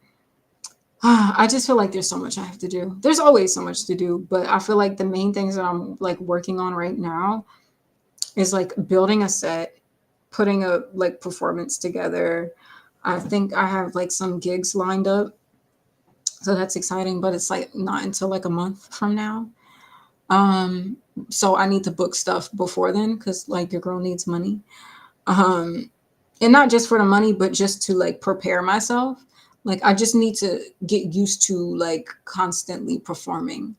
I just feel like there's so much I have to do. There's always so much to do, but I feel like the main things that I'm like working on right now is like building a set, putting a like performance together. I think I have like some gigs lined up. So that's exciting, but it's like not until like a month from now. Um so I need to book stuff before then cuz like your girl needs money. Um and not just for the money, but just to like prepare myself. Like I just need to get used to like constantly performing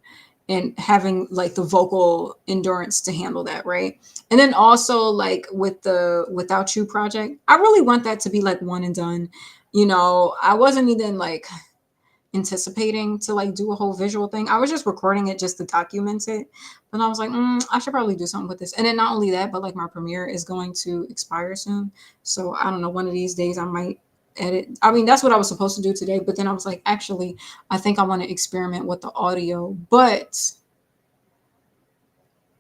and having like the vocal endurance to handle that, right? And then also like with the Without You project, I really want that to be like one and done. I wasn't even like anticipating to like do a whole visual thing. I was just recording it just to document it. But I was like, I should probably do something with this. And then not only that, but like my Premiere is going to expire soon. So I don't know, one of these days I might edit. I mean, that's what I was supposed to do today. But then I was like, actually, I think I want to experiment with the audio. But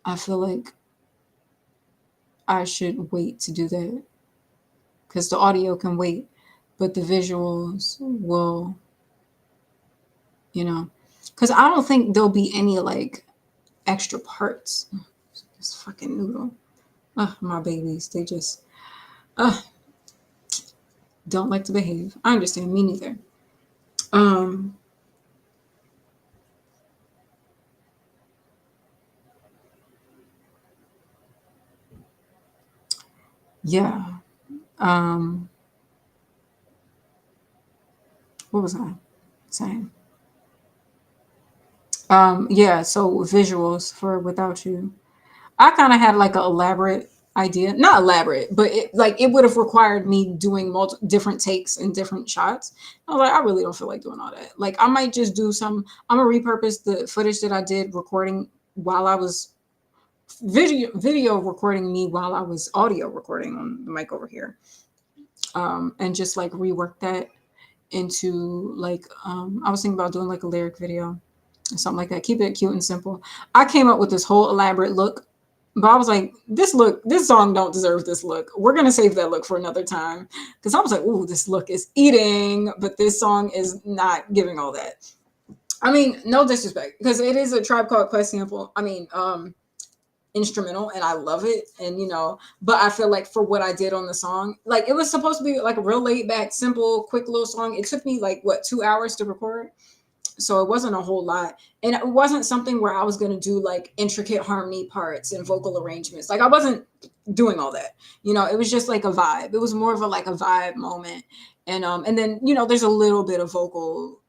I feel like I should wait to do that because the audio can wait, but the visuals will, because I don't think there'll be any like extra parts. This fucking noodle. My babies, they just don't like to behave. I understand, me neither. Um, yeah. Um, what was I saying? Yeah, so visuals for Without You. I kind of had like an elaborate idea, not elaborate, but it would have required me doing different takes and different shots. I was like, I really don't feel like doing all that. Like, I might just do some. I'm gonna repurpose the footage that I did recording while I was video recording me while I was audio recording on the mic over here, and just like rework that into like I was thinking about doing like a lyric video or something like that. Keep it cute and simple. I came up with this whole elaborate look, but I was like, this song don't deserve this look. We're gonna save that look for another time. Because I was like, ooh, this look is eating, but this song is not giving all that. I mean, no disrespect, because it is a Tribe Called Quest sample. I mean, instrumental, and I love it. And but I feel like for what I did on the song, like it was supposed to be like a real laid back, simple, quick little song. It took me like what 2 hours to record, so it wasn't a whole lot, and it wasn't something where I was going to do like intricate harmony parts and vocal arrangements. Like I wasn't doing all that. It was just like a vibe. It was more of a like a vibe moment. And then there's a little bit of vocal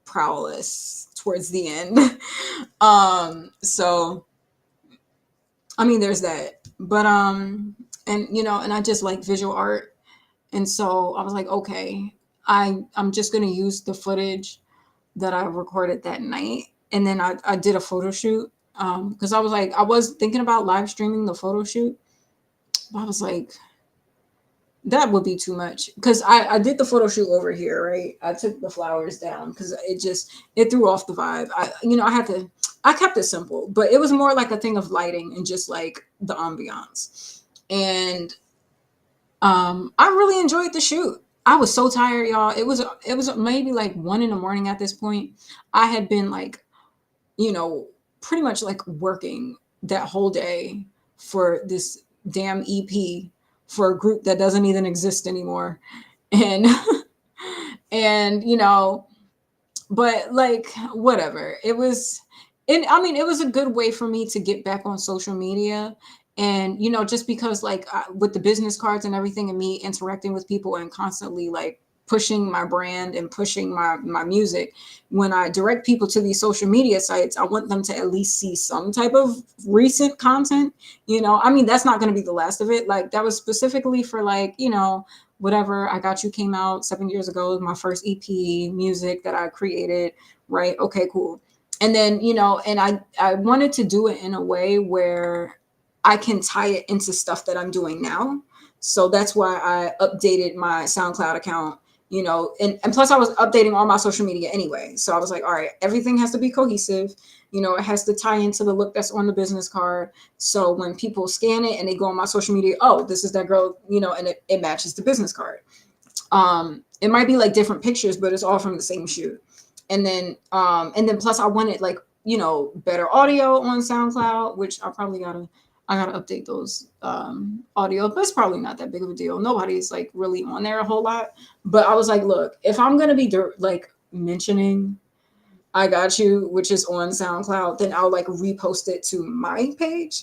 prowess towards the end. So I mean there's that, but and I just like visual art. And so I was like, okay, I'm just going to use the footage that I recorded that night. And then I did a photo shoot because I was like, I was thinking about live streaming the photo shoot. But I was like, that would be too much because I did the photo shoot over here, right? I took the flowers down because it threw off the vibe. I kept it simple, but it was more like a thing of lighting and just like the ambiance. And I really enjoyed the shoot. I was so tired, y'all. It was maybe like 1 in the morning at this point. I had been like, you know, pretty much like working that whole day for this damn EP for a group that doesn't even exist anymore. And and but like whatever. I mean, it was a good way for me to get back on social media. And just because like with the business cards and everything and me interacting with people and constantly like pushing my brand and pushing my music, when I direct people to these social media sites, I want them to at least see some type of recent content. I mean, that's not going to be the last of it. Like that was specifically for like, whatever I Got You came out 7 years ago, my first EP music that I created, right? Okay, cool. And then, and I wanted to do it in a way where I can tie it into stuff that I'm doing now. So that's why I updated my SoundCloud account, and plus I was updating all my social media anyway. So I was like, all right, everything has to be cohesive. It has to tie into the look that's on the business card. So when people scan it and they go on my social media, oh, this is that girl, and it matches the business card. It might be like different pictures, but it's all from the same shoot. And then plus I wanted like, better audio on SoundCloud, which I gotta update those audio, but it's probably not that big of a deal. Nobody's like really on there a whole lot. But I was like, look, if I'm gonna be like mentioning I Got You, which is on SoundCloud, then I'll like repost it to my page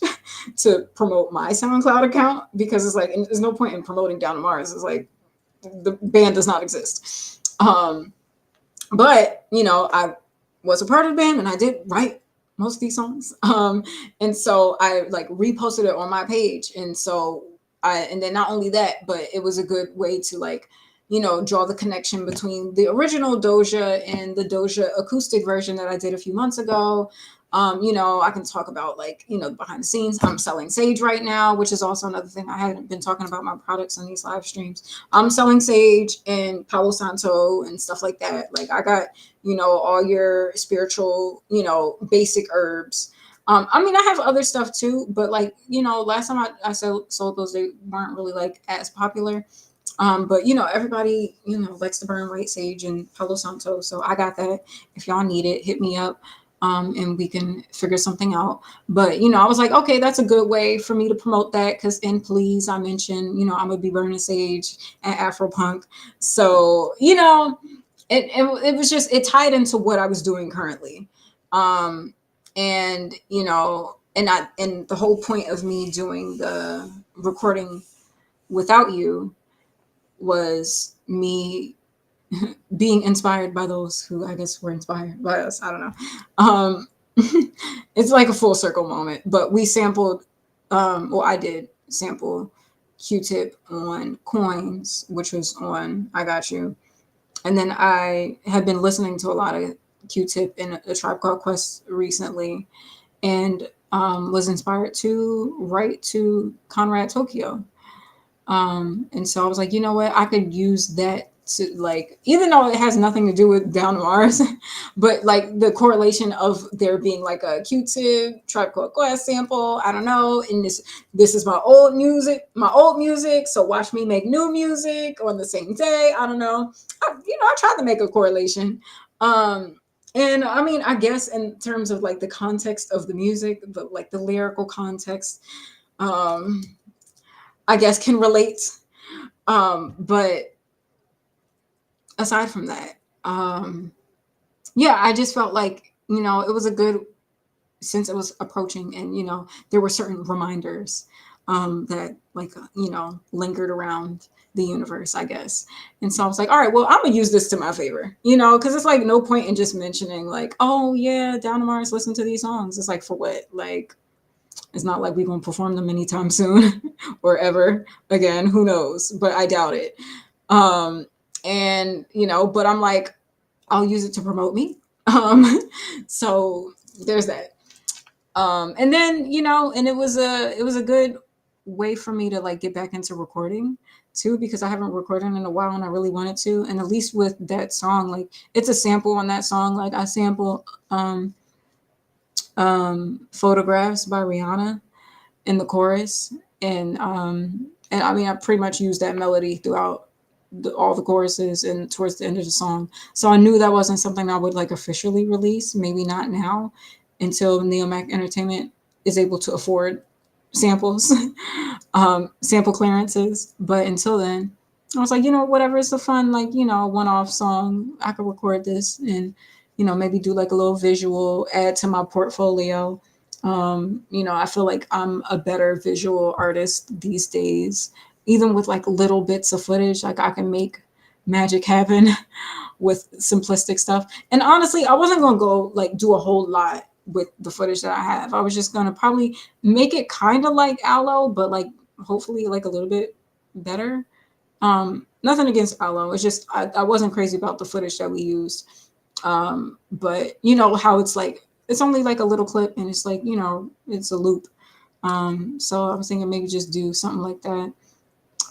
to promote my SoundCloud account, because it's like there's no point in promoting Down to Mars. It's like the band does not exist. But I was a part of the band and I did write most of these songs. And so I like reposted it on my page. And then not only that, but it was a good way to like, draw the connection between the original Doja and the Doja acoustic version that I did a few months ago. I can talk about like, behind the scenes. I'm selling Sage right now, which is also another thing. I hadn't been talking about my products on these live streams. I'm selling Sage and Palo Santo and stuff like that. Like I got, all your spiritual, basic herbs. I mean, I have other stuff too, but like, last time I sold those, they weren't really like as popular. But everybody, likes to burn white sage and Palo Santo. So I got that. If y'all need it, hit me up. And we can figure something out. But I was like, okay, that's a good way for me to promote that. Because in Please, I mentioned, I'm gonna be burning sage and Afropunk. So it was just, it tied into what I was doing currently. And and the whole point of me doing the recording without you was me being inspired by those who I guess were inspired by us. I don't know. Um, it's like a full circle moment. But we sampled, well, I did sample Q-Tip on Coins, which was on I Got You. And then I had been listening to a lot of Q-Tip and A Tribe Called Quest recently, and was inspired to write to Conrad Tokyo. And so I was like, you know what? I could use that to like, even though it has nothing to do with Down to Mars, but like the correlation of there being like a Q-Tip, Tribe Called Quest sample. I don't know. And this is my old music. So watch me make new music on the same day. I don't know. I tried to make a correlation. And I mean, I guess in terms of like the context of the music, the lyrical context, um, I guess can relate. But aside from that, yeah, I just felt like, it was a good, since it was approaching and, there were certain reminders that like, lingered around the universe, I guess. And so I was like, all right, well, I'm gonna use this to my favor, because it's like no point in just mentioning like, oh yeah, Down to Mars, listen to these songs. It's like, for what? Like, it's not like we're going to perform them anytime soon or ever again. Who knows? But I doubt it. And, but I'm like, I'll use it to promote me. So there's that. And then, and it was a good way for me to like get back into recording too, because I haven't recorded in a while and I really wanted to. And at least with that song, like it's a sample on that song. Like I sample Photographs by Rihanna in the chorus. And I mean I pretty much used that melody throughout all the choruses and towards the end of the song. So I knew that wasn't something I would like officially release, maybe not now, until Neomac Entertainment is able to afford samples, sample clearances. But until then, I was like, whatever, it's a fun, like, one-off song. I could record this and, maybe do like a little visual, add to my portfolio. I feel like I'm a better visual artist these days, even with like little bits of footage. Like I can make magic happen with simplistic stuff. And honestly, I wasn't gonna go like do a whole lot with the footage that I have. I was just gonna probably make it kind of like Aloe, but like hopefully like a little bit better. Nothing against Aloe. It's just I wasn't crazy about the footage that we used. But you know how it's like it's only like a little clip and it's like, it's a loop. So I was thinking maybe just do something like that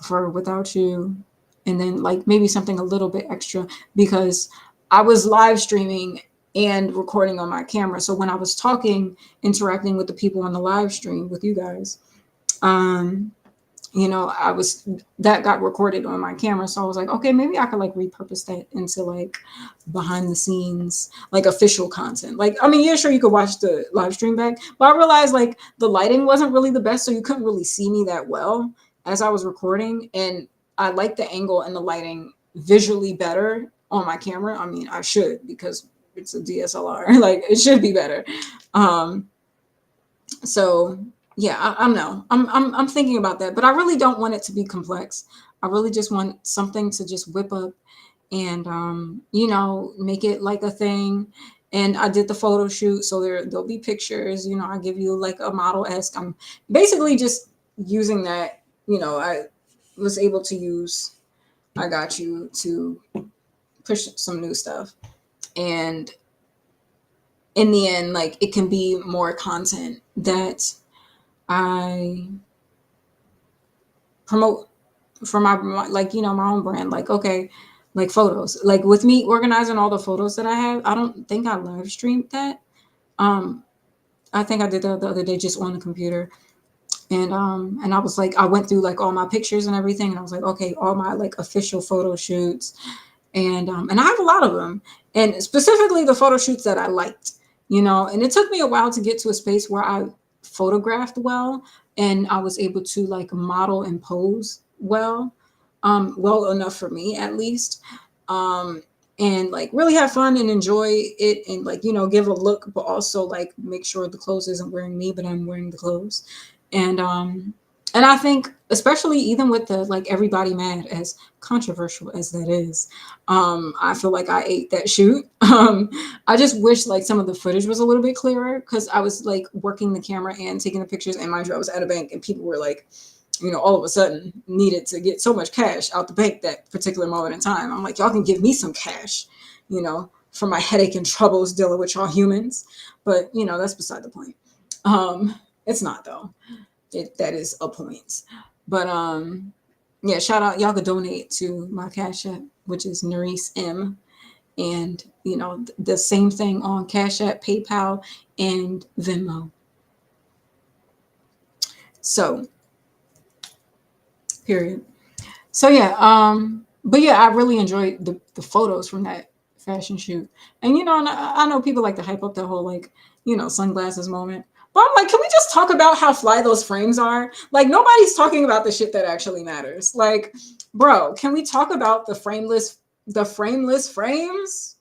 for Without You, and then like maybe something a little bit extra because I was live streaming and recording on my camera. So when I was talking, interacting with the people on the live stream with you guys, um, I was that got recorded on my camera. So I was like, okay, maybe I could like repurpose that into like behind the scenes, like official content. Like, I mean, yeah, sure, you could watch the live stream back, but I realized like the lighting wasn't really the best. So you couldn't really see me that well as I was recording. And I like the angle and the lighting visually better on my camera. I mean, I should because it's a DSLR, like it should be better. So yeah, I know. I'm thinking about that, but I really don't want it to be complex. I really just want something to just whip up and make it like a thing. And I did the photo shoot, so there'll be pictures. I give you like a model esque. I'm basically just using that. I was able to use I Got You to push some new stuff, and in the end, like it can be more content that I promote for my like my own brand. Like okay, like photos. Like with me organizing all the photos that I have, I don't think I live streamed that. Um, I think I did that the other day just on the computer. And I was like I went through like all my pictures and everything, and I was like, okay, all my like official photo shoots, and I have a lot of them, and specifically the photo shoots that I liked, and it took me a while to get to a space where I photographed well and I was able to like model and pose well enough for me at least, um, and like really have fun and enjoy it and like give a look, but also like make sure the clothes isn't wearing me, but I'm wearing the clothes, and I think especially even with the like Everybody Mad, as controversial as that is, I feel like I ate that shoot. I just wish like some of the footage was a little bit clearer because I was like working the camera and taking the pictures, and mind you, I was at a bank and people were like, all of a sudden needed to get so much cash out the bank that particular moment in time. I'm like, y'all can give me some cash, for my headache and troubles dealing with y'all humans. But that's beside the point. It's not though. That is a point. But yeah, shout out, y'all could donate to my Cash App, which is Nerese M. And the same thing on Cash App, PayPal, and Venmo. So period. So yeah, but yeah, I really enjoyed the photos from that fashion shoot. And and I know people like to hype up the whole like, sunglasses moment. But I'm like, can we just talk about how fly those frames are? Like nobody's talking about the shit that actually matters. Like, bro, can we talk about the frameless frames?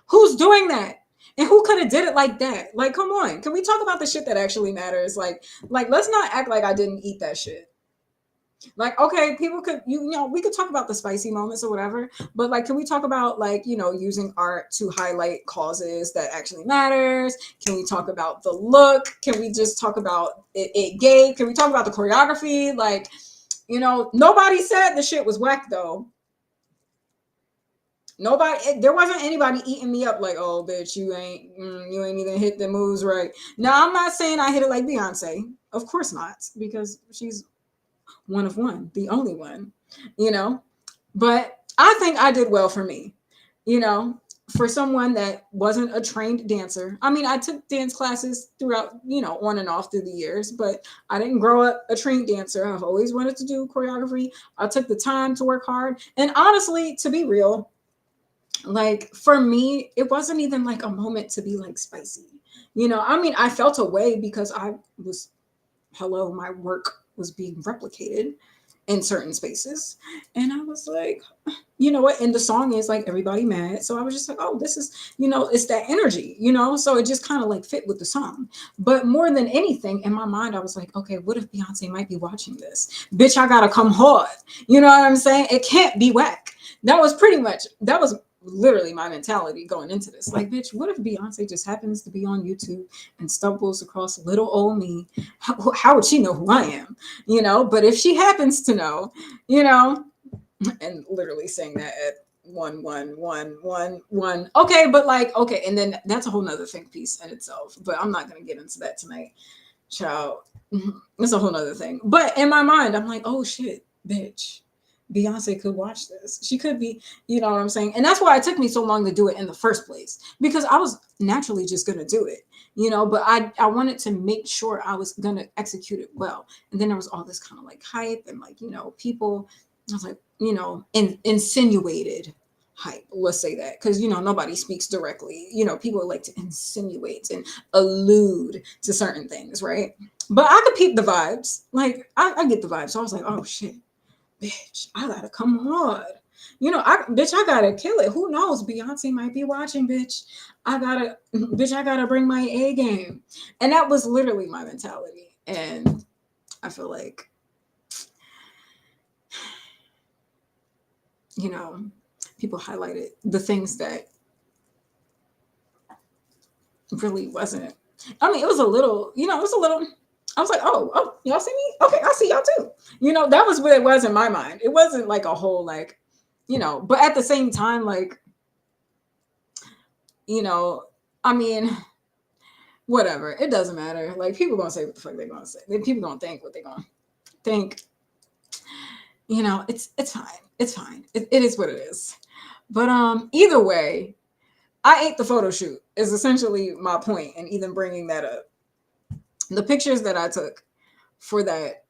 Who's doing that? And who could have did it like that? Like, come on. Can we talk about the shit that actually matters? Like let's not act like I didn't eat that shit. Like, okay, people could, we could talk about the spicy moments or whatever, but like, can we talk about like, using art to highlight causes that actually matters? Can we talk about the look? Can we just talk about it gay? Can we talk about the choreography? Like, nobody said the shit was whack though. Nobody, there wasn't anybody eating me up like, oh, bitch, you ain't even hit the moves right. Now, I'm not saying I hit it like Beyonce. Of course not, because she's one of one, the only one, you know. But I think I did well for me, you know, for someone that wasn't a trained dancer. I mean, I took dance classes throughout, on and off through the years, but I didn't grow up a trained dancer. I've always wanted to do choreography. I took the time to work hard. And honestly, to be real, like for me, it wasn't even like a moment to be like spicy. I mean, I felt a way because I was, hello, my work was being replicated in certain spaces. And I was like, you know what? And the song is like everybody mad. So I was just like, oh, this is, it's that energy, So it just kind of like fit with the song. But more than anything, in my mind, I was like, okay, what if Beyonce might be watching this? Bitch, I gotta come hard. You know what I'm saying? It can't be whack. That was literally my mentality going into this. Like, bitch, what if Beyonce just happens to be on YouTube and stumbles across little old me? How would she know who I am? But if she happens to know, and literally saying that at 1 1 1 1 1. Okay, but like, okay, and then that's a whole nother think piece in itself. But I'm not gonna get into that tonight. Child. It's a whole nother thing. But in my mind, I'm like, oh shit, bitch. Beyonce could watch this. She could be, you know what I'm saying? And that's why it took me so long to do it in the first place. Because I was naturally just gonna do it, but I wanted to make sure I was gonna execute it well. And then there was all this kind of like hype and like, people, I was like, insinuated hype, let's say that, because nobody speaks directly. People like to insinuate and allude to certain things, right? But I could peep the vibes. Like I get the vibes. So I was like, oh shit, bitch, I gotta come hard. I gotta kill it. Who knows? Beyonce might be watching, bitch. I gotta bring my A game. And that was literally my mentality. And I feel like, people highlighted the things that really wasn't. I mean, it was a little, I was like, oh, y'all see me? Okay, I see y'all too. That was what it was in my mind. It wasn't like a whole like, but at the same time, like, I mean, whatever. It doesn't matter. Like people gonna say what the fuck they gonna say. People gonna think what they gonna think. It's fine. It's fine. It is what it is. But either way, I ate the photo shoot is essentially my point, and even bringing that up. The pictures that I took for that,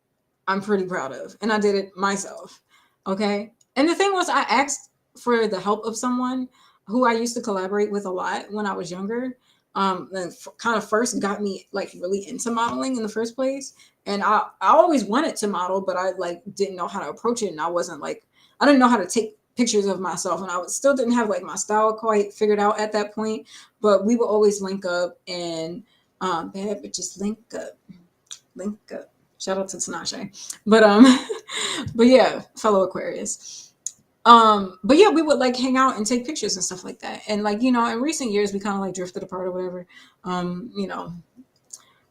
I'm pretty proud of, and I did it myself. Okay, and the thing was, I asked for the help of someone who I used to collaborate with a lot when I was younger. And kind of first got me like really into modeling in the first place, and I always wanted to model, but I like didn't know how to approach it, and I didn't know how to take pictures of myself, and still didn't have like my style quite figured out at that point. But we would always link up, and bad bitches link up. Shout out to Tinashe. But but yeah, fellow Aquarius. But yeah, we would like hang out and take pictures and stuff like that. And like, in recent years we kind of like drifted apart or whatever.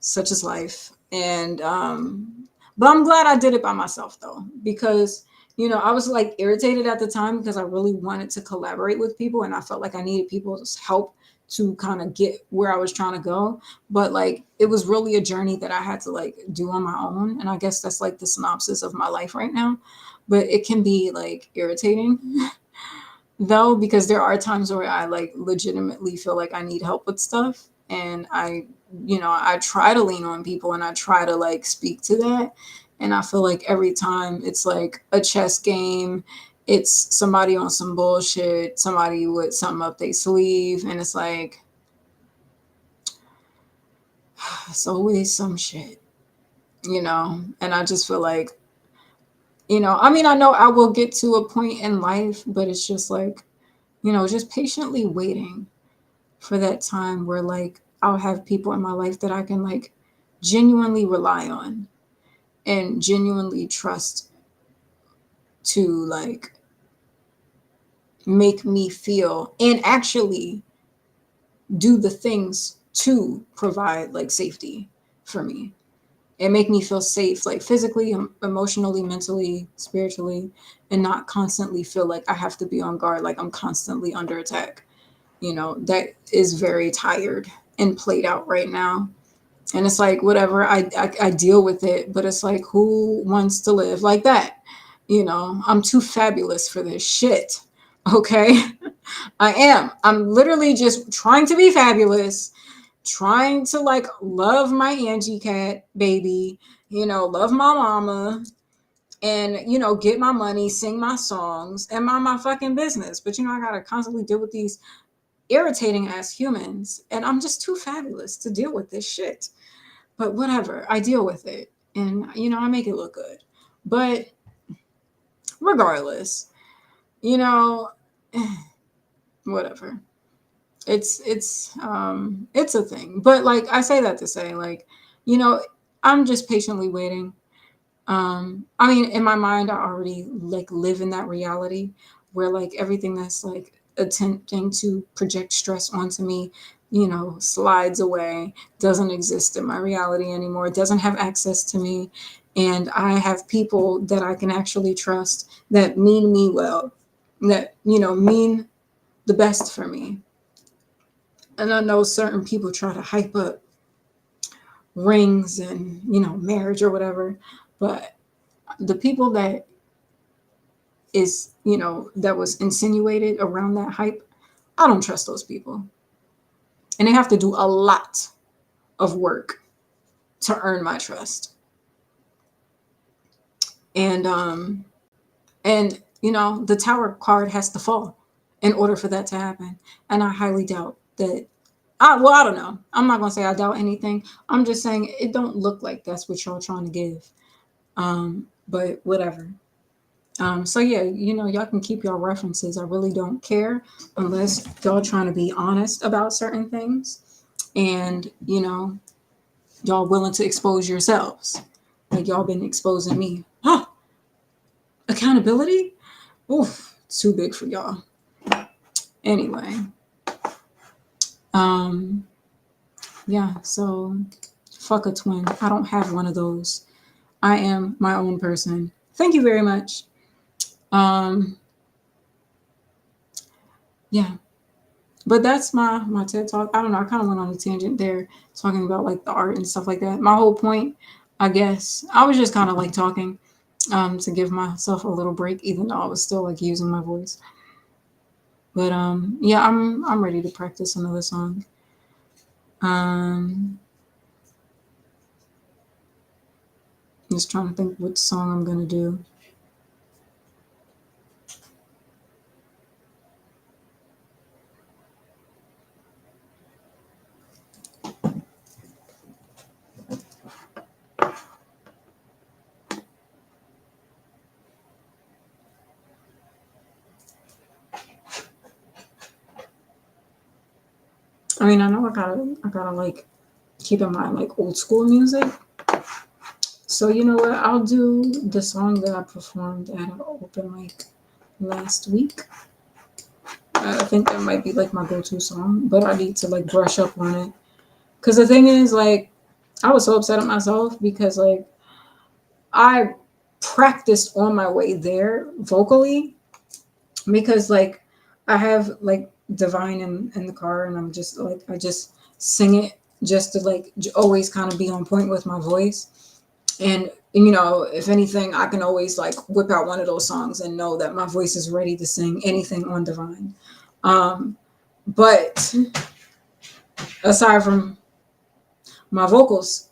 Such is life. And but I'm glad I did it by myself though, because I was like irritated at the time because I really wanted to collaborate with people and I felt like I needed people's help to kind of get where I was trying to go. But like it was really a journey that I had to like do on my own. And I guess that's like the synopsis of my life right now. But it can be like irritating though, because there are times where I like legitimately feel like I need help with stuff. And I try to lean on people and I try to like speak to that. And I feel like every time it's like a chess game, it's somebody on some bullshit, somebody with something up their sleeve. And it's like, it's always some shit, And I just feel like, I mean, I know I will get to a point in life, but it's just like, just patiently waiting for that time where like I'll have people in my life that I can like genuinely rely on and genuinely trust to like make me feel and actually do the things to provide like safety for me. and make me feel safe, like physically, emotionally, mentally, spiritually, and not constantly feel like I have to be on guard, like I'm constantly under attack. That is very tired and played out right now. And it's like, whatever, I deal with it, but it's like, who wants to live like that? I'm too fabulous for this shit. Okay. I am. I'm literally just trying to be fabulous, trying to like love my Angie cat baby, love my mama, and get my money, sing my songs, and mind my fucking business. But I gotta constantly deal with these irritating ass humans, and I'm just too fabulous to deal with this shit. But whatever, I deal with it, and I make it look good. But regardless, you know, whatever. It's a thing. But like I say that to say, like, I'm just patiently waiting. I mean, in my mind, I already like live in that reality where like everything that's like attempting to project stress onto me, slides away, doesn't exist in my reality anymore, it doesn't have access to me. And I have people that I can actually trust that mean me well, that, mean the best for me. And I know certain people try to hype up rings and, marriage or whatever, but the people that was insinuated around that hype, I don't trust those people. And they have to do a lot of work to earn my trust. And the tower card has to fall in order for that to happen. And I highly doubt that. I don't know. I'm not gonna say I doubt anything. I'm just saying it don't look like that's what y'all trying to give. But whatever. So yeah, y'all can keep your references. I really don't care unless y'all trying to be honest about certain things, and y'all willing to expose yourselves, like y'all been exposing me. Huh? Accountability? Oof, too big for y'all. Anyway, um, yeah. So fuck a twin. I don't have one of those. I am my own person. Thank you very much. Um, yeah. But that's my TED talk. I don't know. I kind of went on a tangent there, talking about like the art and stuff like that. My whole point, I guess, I was just kind of like talking, to give myself a little break, even though I was still like using my voice. But yeah, I'm ready to practice another song. Just trying to think what song I'm gonna do. I mean, I know I gotta like keep in mind like old school music. So you know what? I'll do the song that I performed at an open mic last week. I think that might be like my go-to song, but I need to like brush up on it. Cause the thing is, like, I was so upset at myself because like I practiced on my way there vocally, because like I have like Divine in the car, and I'm just like I just sing it just to like always kind of be on point with my voice. And if anything, I can always like whip out one of those songs and know that my voice is ready to sing anything on Divine. But aside from my vocals,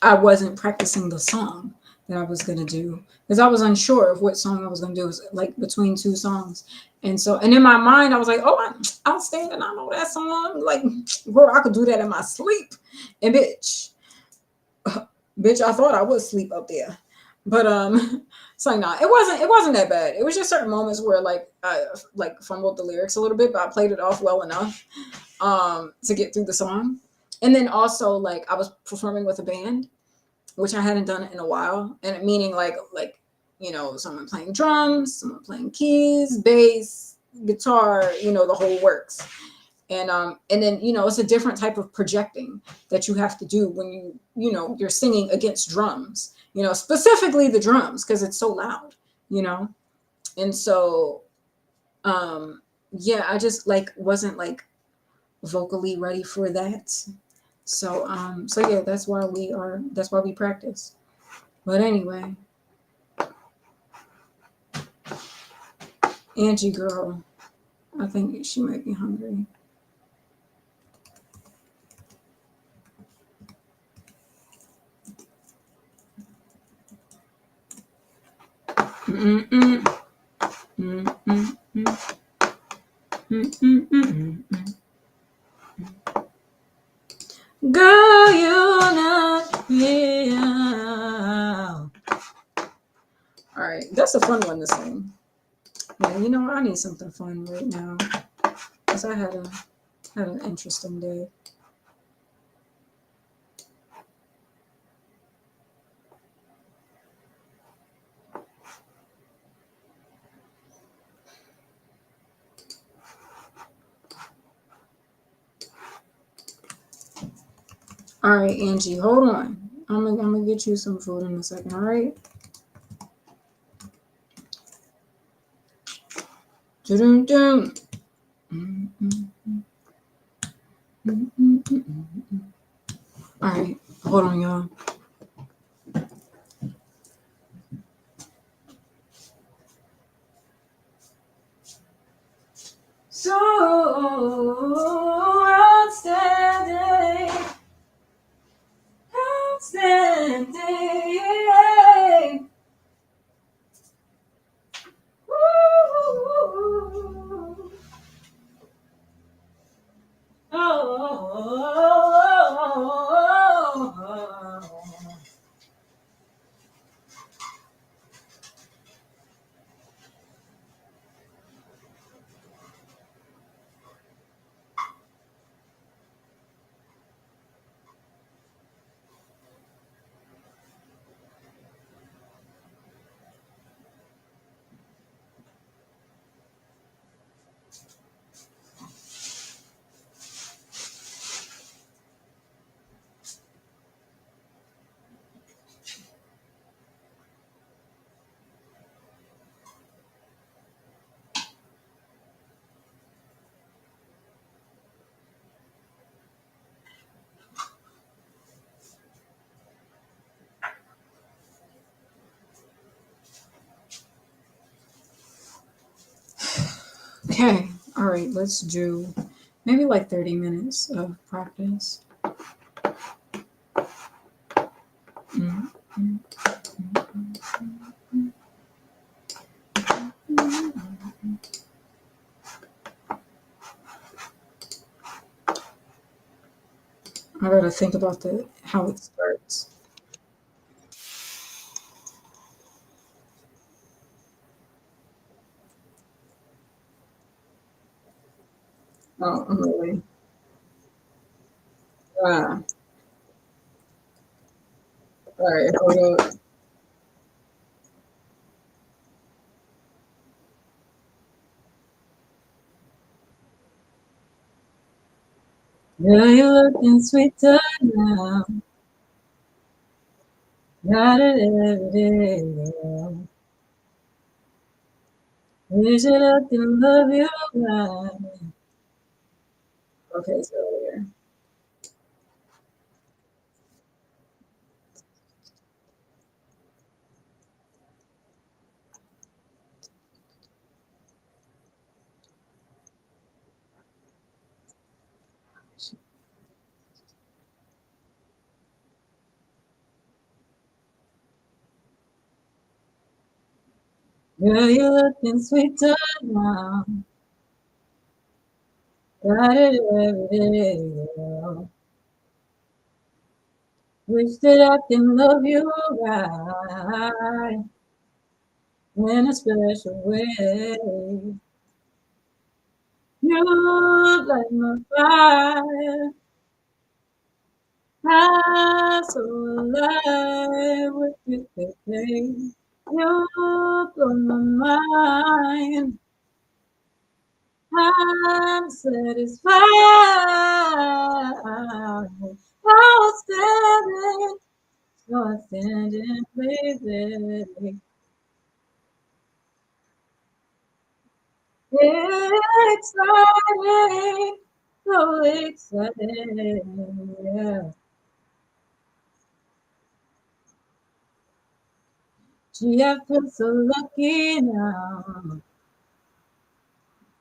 I wasn't practicing the song that I was gonna do, because I was unsure of what song I was gonna do. It was like between two songs, and in my mind I was like, "Oh, outstanding! I know that song. Like, bro, I could do that in my sleep." And bitch, I thought I would sleep up there, but it's like, nah, it wasn't that bad. It was just certain moments where like I like fumbled the lyrics a little bit, but I played it off well enough to get through the song. And then also like I was performing with a band, which I hadn't done in a while, and meaning like someone playing drums, someone playing keys, bass, guitar, the whole works. And then it's a different type of projecting that you have to do when you're singing against drums, specifically the drums, because it's so loud, you know and so yeah, I just like wasn't like vocally ready for that. So yeah, that's why we practice. But anyway, Angie girl, I think she might be hungry. Mm-mm-mm. Mm-mm-mm. Mm-mm-mm. Girl, you knock me out. All right, that's a fun one to sing. Yeah, I need something fun right now because I had an interesting day. All right, Angie, hold on. I'm gonna get you some food in a second. All right. Dun-dun-dun. All right, hold on, y'all. So outstanding, outstanding. Woo. Oh. Okay, all right, let's do maybe like 30 minutes of practice. Mm, mm, I gotta think about how it starts. Oh, I'm really. Ah, all right, hold up. Girl, you're looking sweeter now. Got it every day. Girl. Wish that I can love you right. Okay, so earlier. Girl, you're looking sweeter now. Got it every day. Girl. Wish that I can love you right in a special way. You light my fire, I'm so alive with you today. You blow my mind, I'm satisfied. Outstanding, outstanding, baby. Exciting, so exciting, yeah. Gee, I feel so lucky now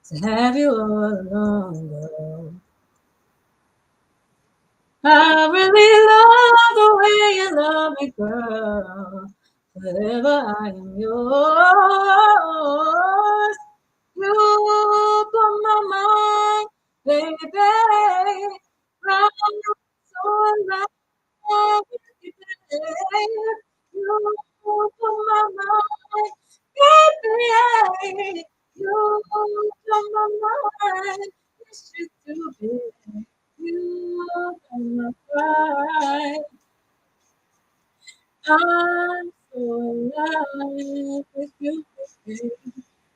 to have you all along, girl. I really love the way you love me, girl. Forever I am yours. You put my mind, baby. I'm so alive with you, baby. You put my mind, baby. You put my mind. Yes, you do, baby. You are my pride. I'm so alive with you, baby.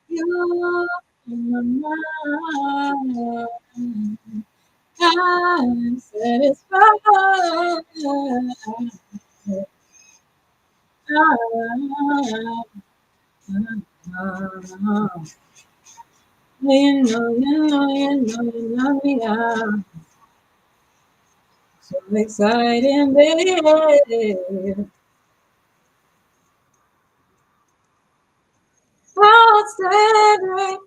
You in my mind. I'm satisfied. You know me. So exciting, baby. Outstanding,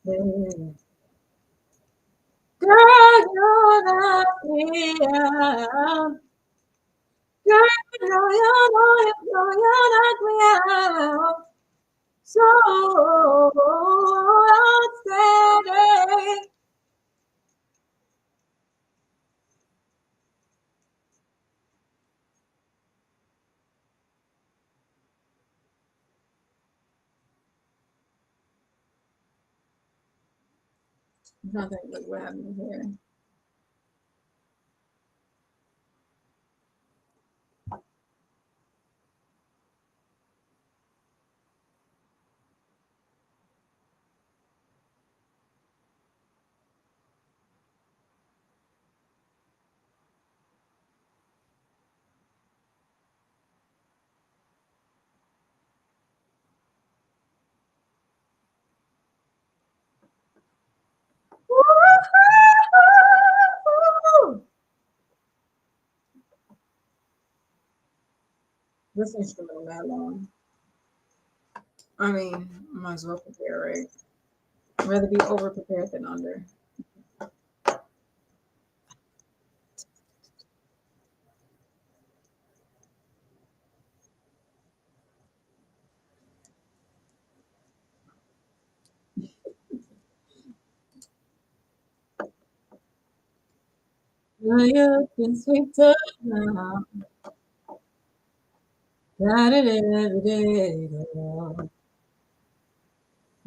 baby. Girl, you knock me out. Girl, you knock me out. So outstanding. Nothing but what happened here. Woo-hoo! This instrumental that long. I mean, might as well prepare, right? I'd rather be over prepared than under. You can sweet talk now. Got it every day, girl.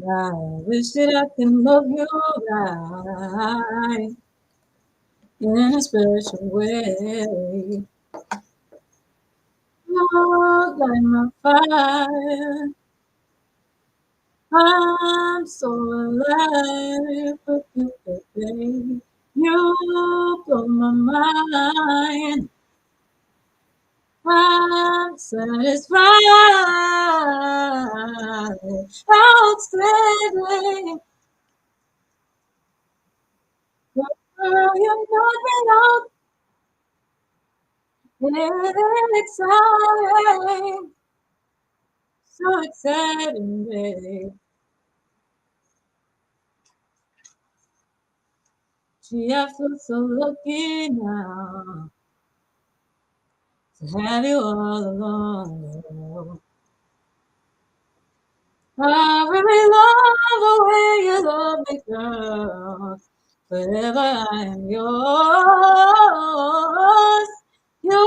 I wish that I can love you right in a special way. Love like my fire. I'm so alive with you, baby. You blow my mind. I'm satisfied. Outstanding. Girl, you knock me out. It's exciting. So exciting, babe. Gee, I feel so lucky now to have you all along. Girl. I really love the way you love me, girl. Forever I am yours. You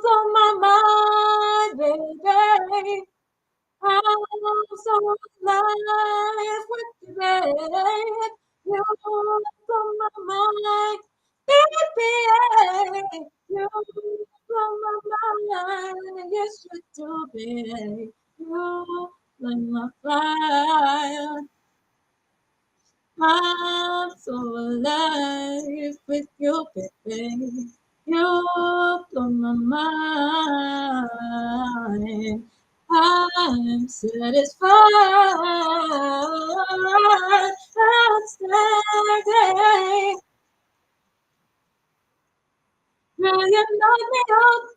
blow my mind, baby. I'm so alive with you, babe. You blow my mind, baby. You blow my mind. Yes, you do, babe. You light my fire. I'm so alive with you, baby. You blow my mind. I'm satisfied. Outstanding. Will you knock me out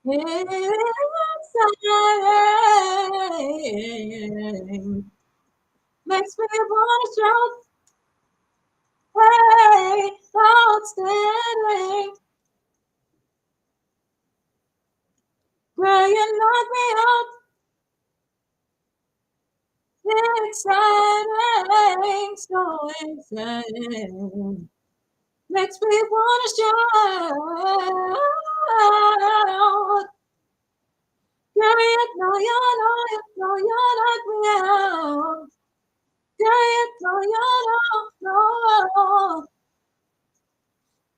inside? Makes me wanna shout, hey, outstanding. Will you knock me out exciting, so exciting. Makes me wanna shout. Girl, you know you know you know you knock me out. Girl, you know you know.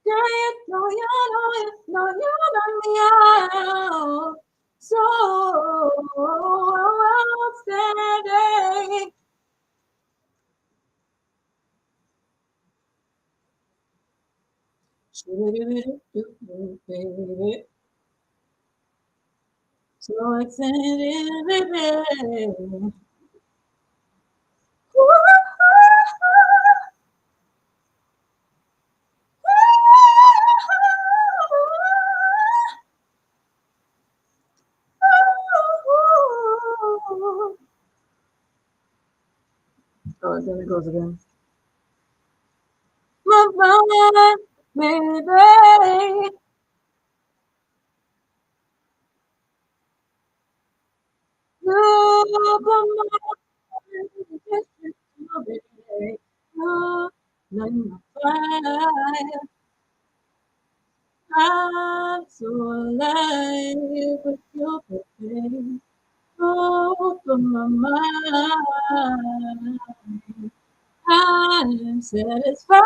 Girl, you know you know you knock me out. So outstanding. Baby. So excited, baby. Oh, then it goes again. My mind, baby. You put my baby. You light my fire. I'm so alive with you, baby. Open my mind. I'm satisfied.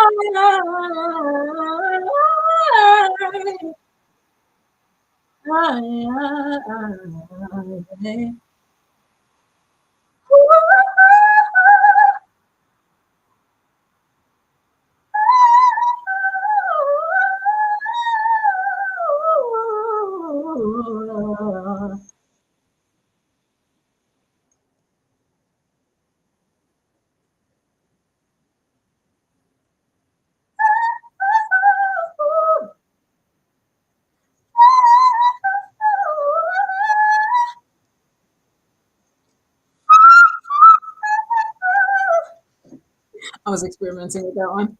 I was experimenting with that one.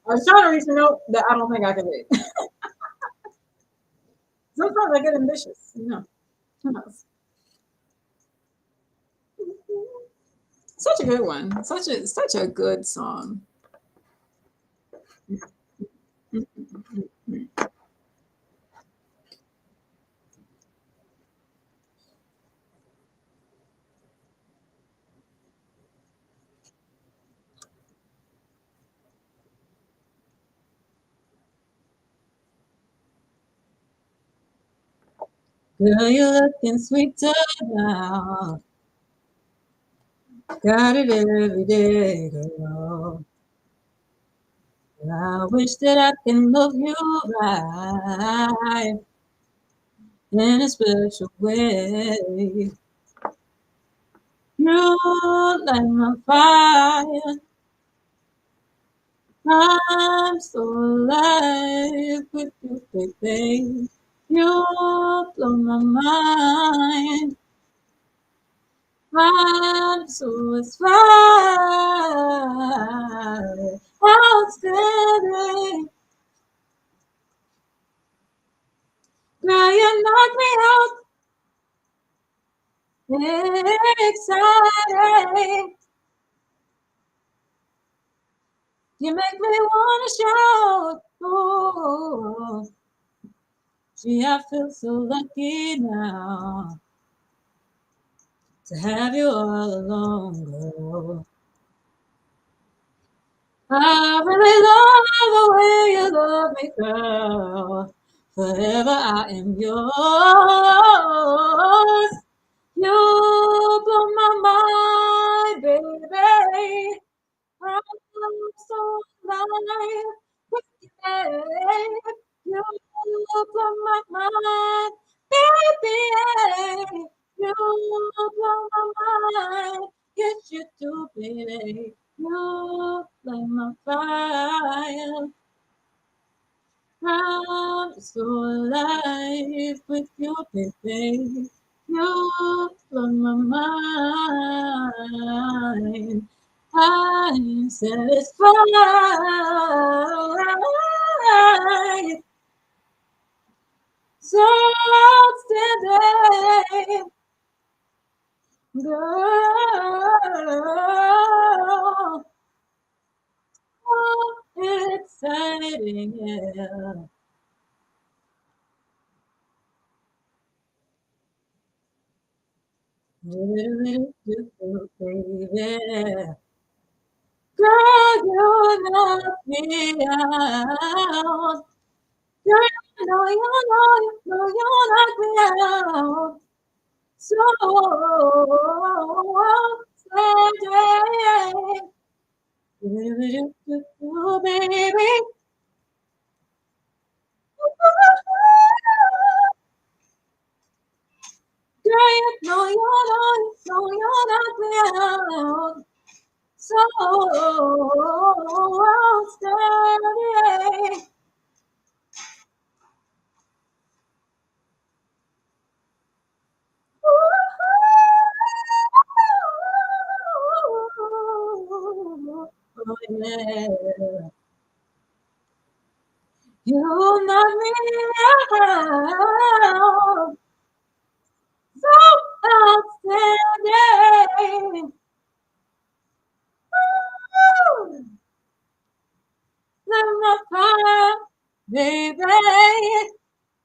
I was trying to reach a note that I don't think I can hit. Sometimes I get ambitious, you know. Who knows? Such a good one. Such a good song. Girl, you're looking sweeter now. Got it every day, girl. And I wish that I can love you right in a special way. You light my fire. I'm so alive with you, baby. You blow my mind. I'm so inspired. Outstanding. Girl, you knock me out. Exciting. You make me wanna shout. Oh, gee, I feel so lucky now to have you all along, girl. I really love the way you love me, girl. Forever I am yours. You blow my mind, baby. I'm so alive with you, babe. You blow my mind, baby. You blow my mind. Yes, you do, baby. You light my fire. I'm so alive with you, baby. You blow my mind. I'm satisfied. So outstanding, girl. So exciting, yeah. Baby. Girl, you knock me out. Girl, you knock me out. So sad, baby. Girl, you knock me out. So sad. Oh, yeah. You knock me out, so outstanding. Ooh, let my fire, baby.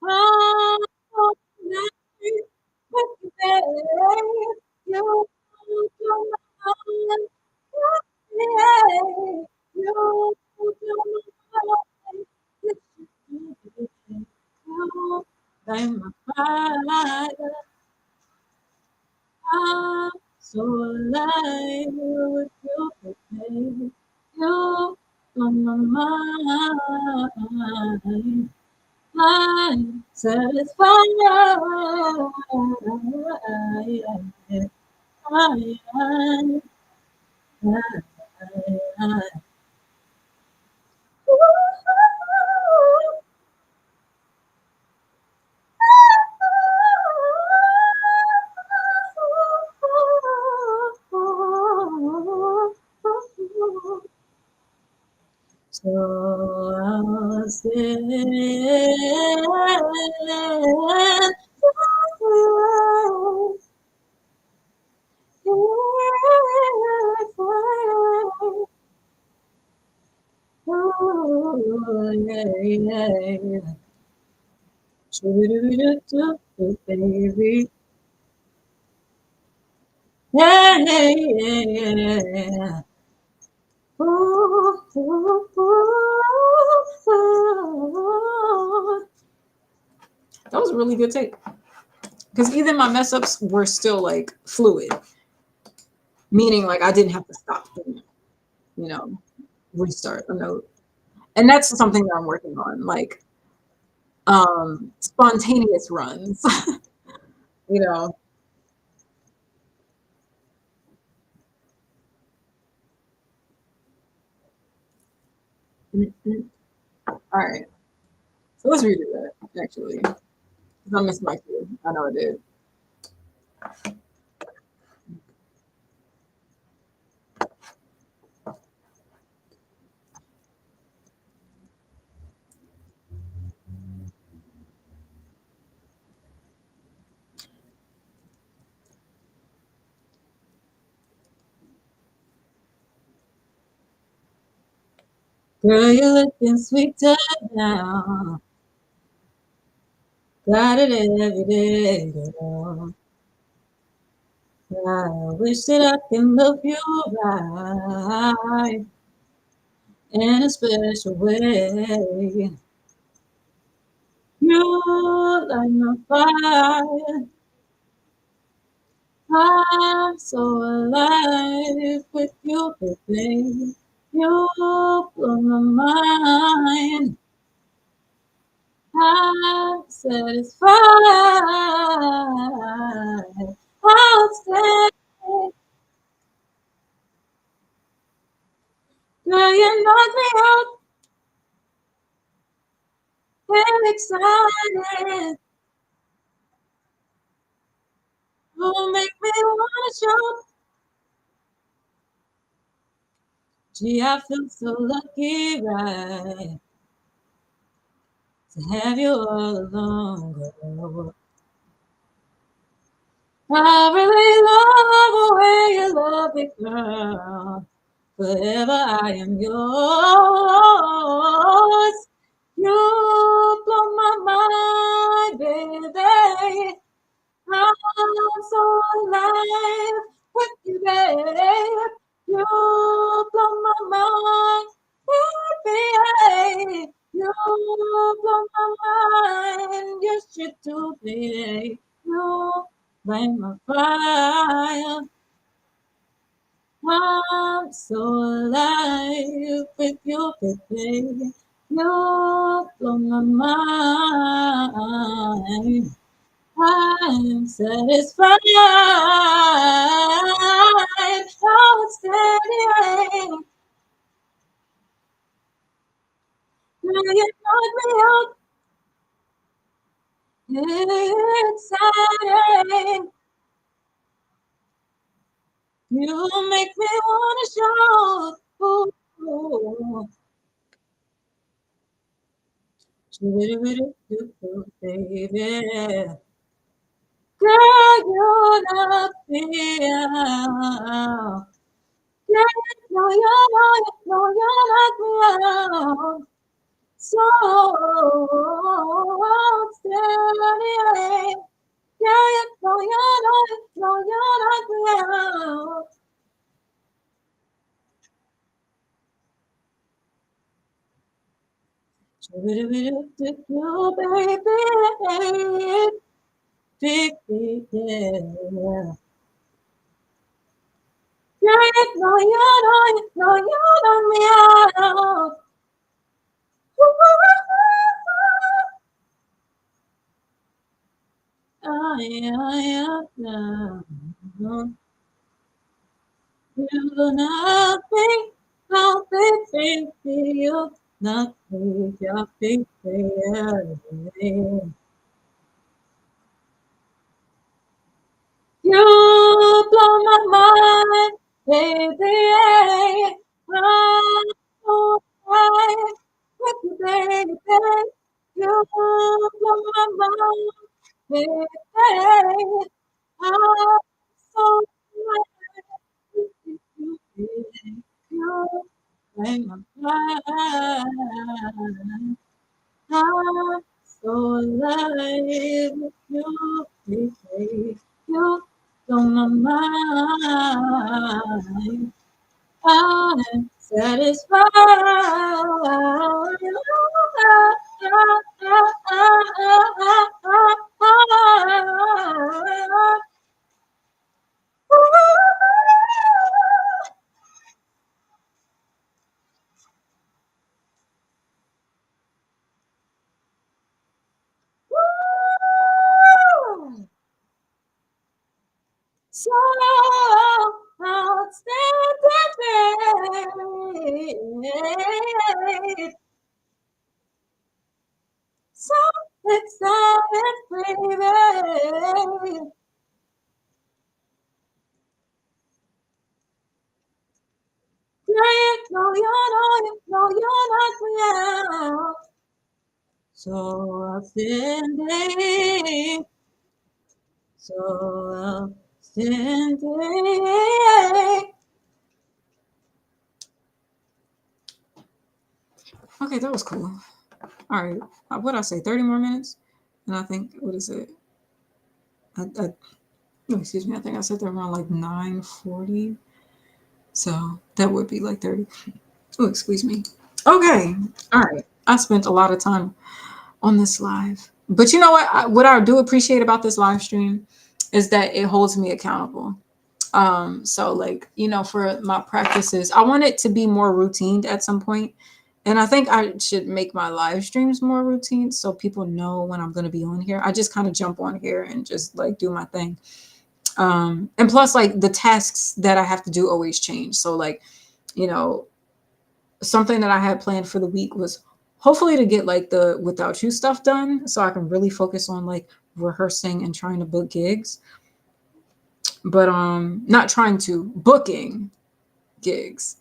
I'm so nice with you, baby. You do my heart, yeah. You do my heart, yes, you do, baby. You light my fire. I'm so alive with you, baby. You on my mind. I'm satisfied. So I'll baby. Yeah, yeah, yeah, yeah. Ooh, ooh, ooh, ooh. That was a really good take. Because even my mess ups were still like fluid, meaning like I didn't have to stop and, you know, restart a note. And that's something that I'm working on, like spontaneous runs, you know. All right. So let's redo that actually. 'Cause I missed my cue. I know I did. Girl, you're looking sweeter now. Got it every day, girl. I wish that I can love you right in a special way. You light my fire. I'm so alive with you, baby. You blow my mind. I'm satisfied. I'll stay. Girl, you knock me out. I'm excited. You make me wanna shout. Gee, I feel so lucky, right, to have you all along, girl. I really love the way you love me, girl. Forever I am yours. You blow my mind, baby. I'm so alive with you, babe. You blow my mind, baby. You blow my mind. Yes, you do, baby. You light my fire. I'm so alive with you, baby. You blow my mind. I'm satisfied. Outstanding. Now you knock me out. Exciting. You make me wanna shout. Ooh, ooh. Shoo-doo-doo-doo-doo, baby. Girl, you knock me out. Yeah, no, you knock me out. So outstanding. Yeah, no, you're not well. You, baby, big, big, yeah. Yeah, no, you're not well. Yeah, yeah. You nothing, nothing, baby, you nothing, nothing, baby. You blow my mind, baby. I'm so high with you, baby. You blow my mind, baby. I'm so high with you, baby. You blow my mind. I'm so alive with you, baby. You on my mind. I'm satisfied. So outstanding, so excited, baby. Great, no, you're not real. So outstanding, so outstanding. Okay, that was cool. All right, what did I say? 30 more minutes, and I think what is it? Oh, excuse me. I think I said they're around like 9:40, so that would be like 30. Oh, excuse me. Okay, all right. I spent a lot of time on this live, but you know what? What I do appreciate about this live stream is that it holds me accountable. So like, for my practices, I want it to be more routine at some point. And I think I should make my live streams more routine so people know when I'm going to be on here. I just kind of jump on here and just like do my thing. And plus like the tasks that I have to do always change. So like, you know, something that I had planned for the week was hopefully to get like the Without You stuff done so I can really focus on like rehearsing and trying to book gigs. But not trying to booking gigs.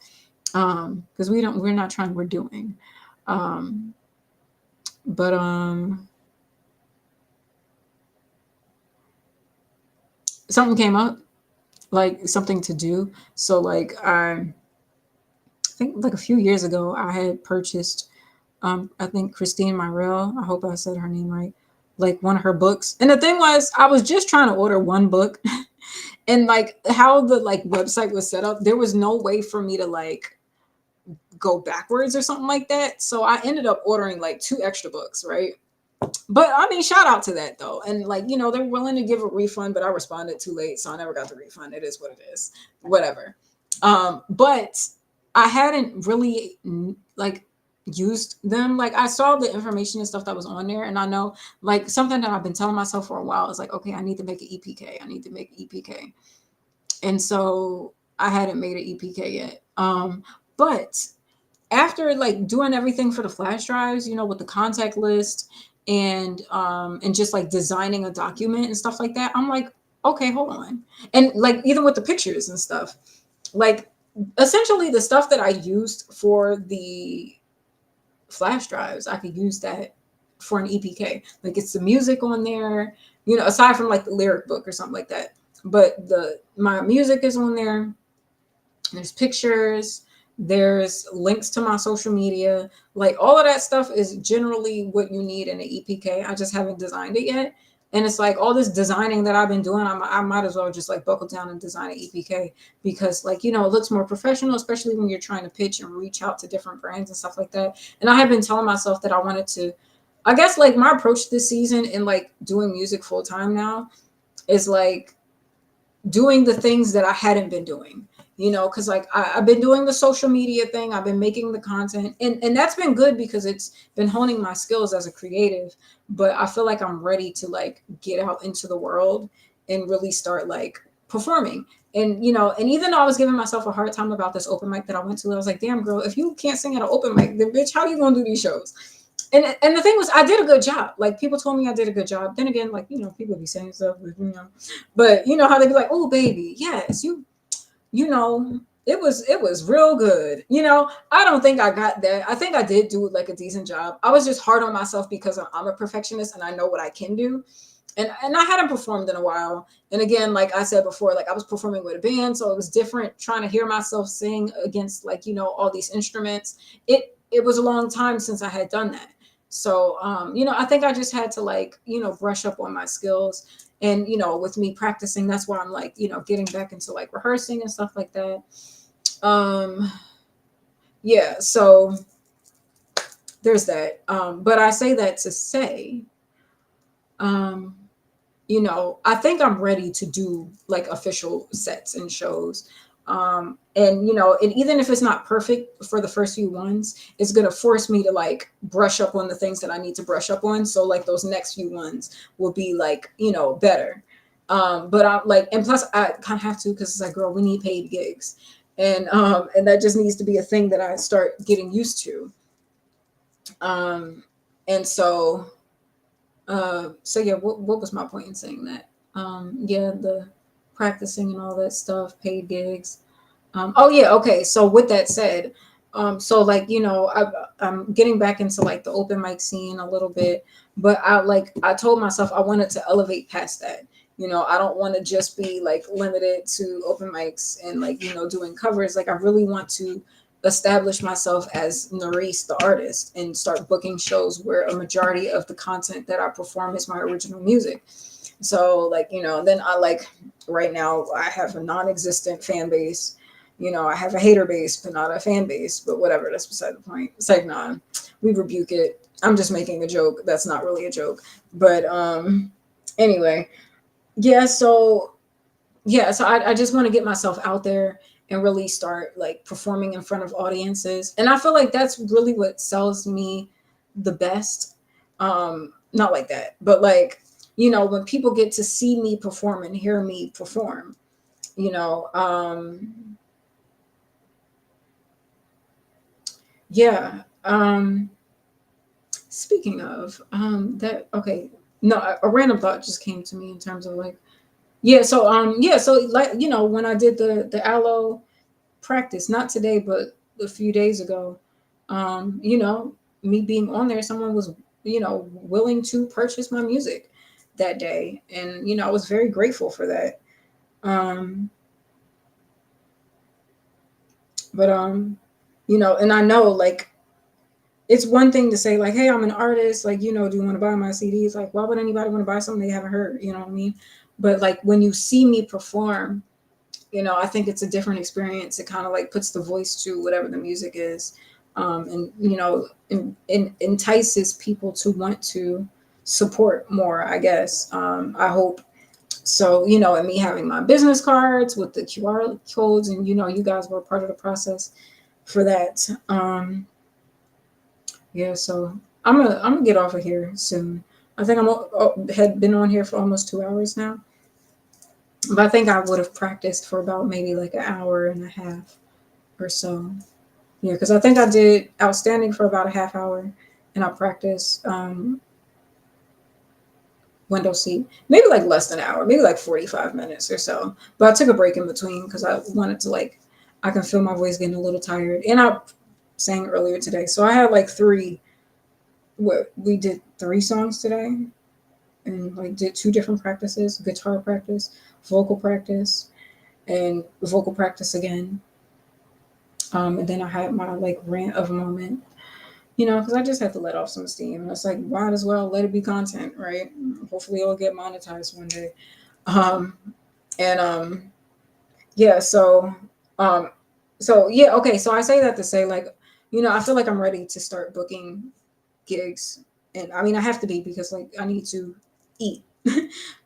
Because we're not trying, we're doing. Um but something came up, like something to do. So like I think like a few years ago I had purchased I think Christine Myrell, I hope I said her name right, like one of her books. And the thing was, I was just trying to order one book. And like how the like website was set up, there was no way for me to like go backwards or something like that. So I ended up ordering like two extra books, right? But I mean, shout out to that though. And like, they're willing to give a refund, but I responded too late, so I never got the refund. It is what it is. Whatever. But I hadn't really like used them. Like I saw the information and stuff that was on there, and I know like something that I've been telling myself for a while is like, okay, I need to make an EPK. I need to make an EPK. And so I hadn't made an EPK yet. But after like doing everything for the flash drives, with the contact list and just like designing a document and stuff like that, I'm like, okay, hold on. And like even with the pictures and stuff, like essentially the stuff that I used for the flash drives, I could use that for an EPK. Like it's the music on there, aside from like the lyric book or something like that. But my music is on there. There's pictures, there's links to my social media, like all of that stuff is generally what you need in an EPK. I just haven't designed it yet. And it's like all this designing that I've been doing, I might as well just like buckle down and design an EPK because like, it looks more professional, especially when you're trying to pitch and reach out to different brands and stuff like that. And I have been telling myself that I wanted to, I guess like my approach this season in like doing music full time now is like doing the things that I hadn't been doing, because like I've been doing the social media thing, I've been making the content, and that's been good because it's been honing my skills as a creative. But I feel like I'm ready to like get out into the world and really start like performing. And and even though I was giving myself a hard time about this open mic that I went to, I was like, damn girl, if you can't sing at an open mic, then bitch, how are you gonna do these shows? And the thing was, I did a good job. Like people told me I did a good job. Then again, like people be saying stuff, but you know how they be like, oh baby, yes, it was real good. I don't think I got that. I think I did do like a decent job. I was just hard on myself because I'm a perfectionist and I know what I can do. And I hadn't performed in a while. And again, like I said before, like I was performing with a band, so it was different trying to hear myself sing against like, all these instruments. It was a long time since I had done that. So I think I just had to like, brush up on my skills. And with me practicing, that's why I'm like, getting back into like rehearsing and stuff like that. Yeah, so there's that. But I say that to say, I think I'm ready to do like official sets and shows. And even if it's not perfect for the first few ones, it's going to force me to like brush up on the things that I need to brush up on. So like those next few ones will be like, better. But I'm like, and plus I kind of have to, cause it's like, girl, we need paid gigs. And that just needs to be a thing that I start getting used to. And so yeah, what was my point in saying that? Yeah, the practicing and all that stuff, paid gigs. Oh yeah, okay. So with that said, so like I'm getting back into like the open mic scene a little bit, but I told myself I wanted to elevate past that. I don't want to just be like limited to open mics and like doing covers. Like I really want to establish myself as Nerese the artist and start booking shows where a majority of the content that I perform is my original music. So like then I like right now I have a non-existent fan base. I have a hater base but not a fan base, but whatever, that's beside the point. It's like, nah, we rebuke it. I'm just making a joke that's not really a joke. But anyway, yeah, so I just want to get myself out there and really start like performing in front of audiences. And I feel like that's really what sells me the best. Not like that, but like, when people get to see me perform and hear me perform, you know, yeah. Speaking of that, okay, no, a random thought just came to me in terms of like, so like, when I did the aloe practice, not today, but a few days ago, me being on there, someone was, willing to purchase my music that day. And, I was very grateful for that. Um, but and I know like, it's one thing to say like, hey, I'm an artist, like, do you want to buy my CDs? Like, why would anybody want to buy something they haven't heard? You know what I mean? But like when you see me perform, I think it's a different experience. It kind of like puts the voice to whatever the music is, and entices people to want to support more. I guess. I hope so. And me having my business cards with the QR codes, and you guys were part of the process for that. Yeah. So I'm gonna get off of here soon. I think had been on here for almost 2 hours now, but I think I would have practiced for about maybe like an hour and a half or so. Yeah, because I think I did outstanding for about a half hour, and I practiced window seat maybe like less than an hour, maybe like 45 minutes or so. But I took a break in between because I wanted to like, I can feel my voice getting a little tired, and I sang earlier today, so I had like three. What we did 3 songs today, and like did 2 different practices: guitar practice, vocal practice, and vocal practice again. And then I had my like rant of a moment, because I just had to let off some steam. And it's like, might as well let it be content, right? Hopefully it'll get monetized one day. Um, and yeah, um, yeah, okay. So I say that to say, like, I feel like I'm ready to start booking gigs, and I mean, I have to be because like I need to eat.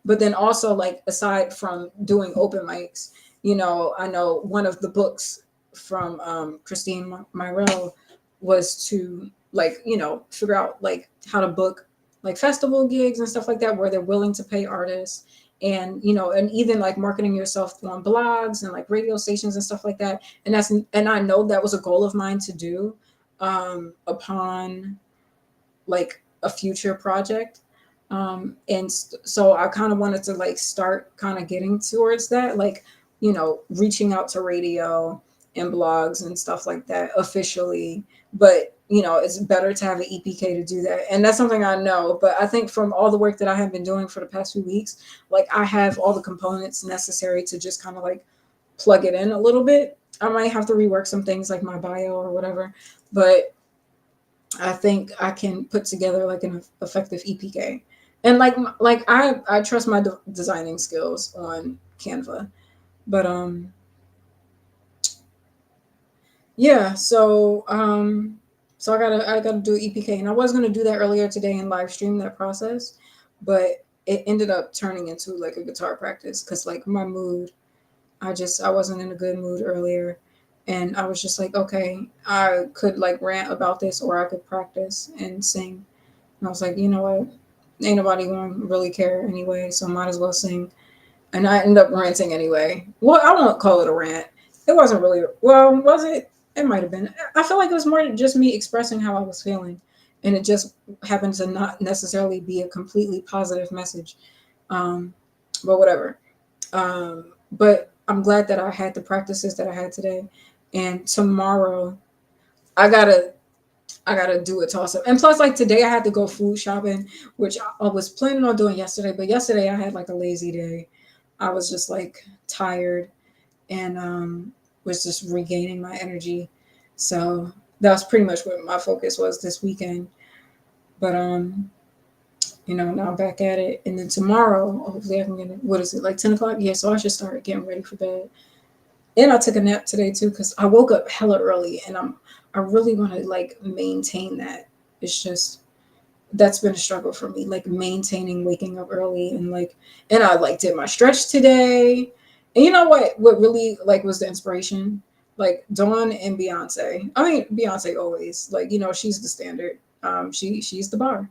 But then also like aside from doing open mics, I know one of the books from Christine Myrell was to like, figure out like how to book like festival gigs and stuff like that where they're willing to pay artists, and and even like marketing yourself on blogs and like radio stations and stuff like that. And I know that was a goal of mine to do upon like a future project. So I kind of wanted to like start kind of getting towards that, like, reaching out to radio and blogs and stuff like that officially. But, it's better to have an EPK to do that. And that's something I know. But I think from all the work that I have been doing for the past few weeks, like I have all the components necessary to just kind of like plug it in a little bit. I might have to rework some things like my bio or whatever. But I think I can put together like an effective EPK, and like I trust my designing skills on Canva, but yeah. So I gotta do EPK, and I was gonna do that earlier today and live stream that process, but it ended up turning into like a guitar practice because like my mood, I wasn't in a good mood earlier, and I was just like, okay, I could like rant about this or I could practice and sing. And I was like, you know what? Ain't nobody gonna really care anyway, so I might as well sing. And I ended up ranting anyway. Well, I won't call it a rant. It wasn't really, well, was it? It might have been. I feel like it was more just me expressing how I was feeling. And it just happened to not necessarily be a completely positive message. Um, but whatever. But I'm glad that I had the practices that I had today. And tomorrow, I gotta I gotta do a toss up. And plus, like today, I had to go food shopping, which I was planning on doing yesterday. But yesterday, I had like a lazy day. I was just like tired, and was just regaining my energy. So that was pretty much what my focus was this weekend. But now I'm back at it. And then tomorrow, hopefully, I can get it. What is it, like 10 o'clock? Yeah, so I should start getting ready for bed. And I took a nap today too because I woke up hella early, and I really want to like maintain that. It's just that's been a struggle for me, like maintaining waking up early and like, and I like did my stretch today. And you know what really like was the inspiration? Like Dawn and Beyonce. I mean, Beyonce always, like, she's the standard. She's the bar.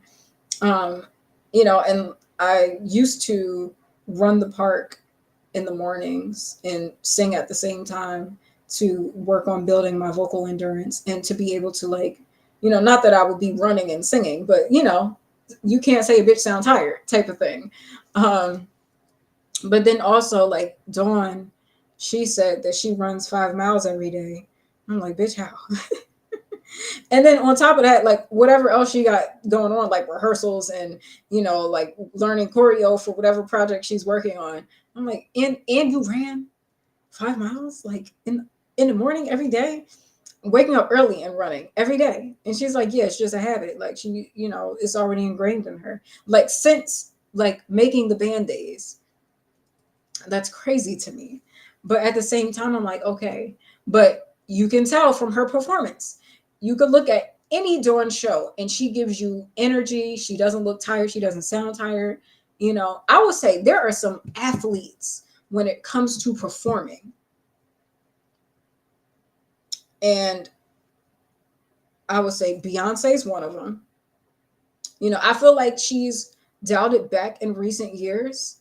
Um, and I used to run the park in the mornings and sing at the same time to work on building my vocal endurance and to be able to like, not that I would be running and singing, but you can't say a bitch sound tired type of thing. Um, but then also like Dawn, she said that she runs 5 miles every day. I'm like, bitch, how? And then on top of that, like whatever else she got going on, like rehearsals and like learning choreo for whatever project she's working on. I'm like, and you ran 5 miles like in the morning every day, waking up early and running every day. And she's like, yeah, it's just a habit. Like she, it's already ingrained in her. Like since like making the band days. That's crazy to me. But at the same time, I'm like, okay, but you can tell from her performance. You could look at any Dawn show and she gives you energy. She doesn't look tired. She doesn't sound tired. I would say there are some athletes when it comes to performing. And I would say Beyonce is one of them. I feel like she's dialed it back in recent years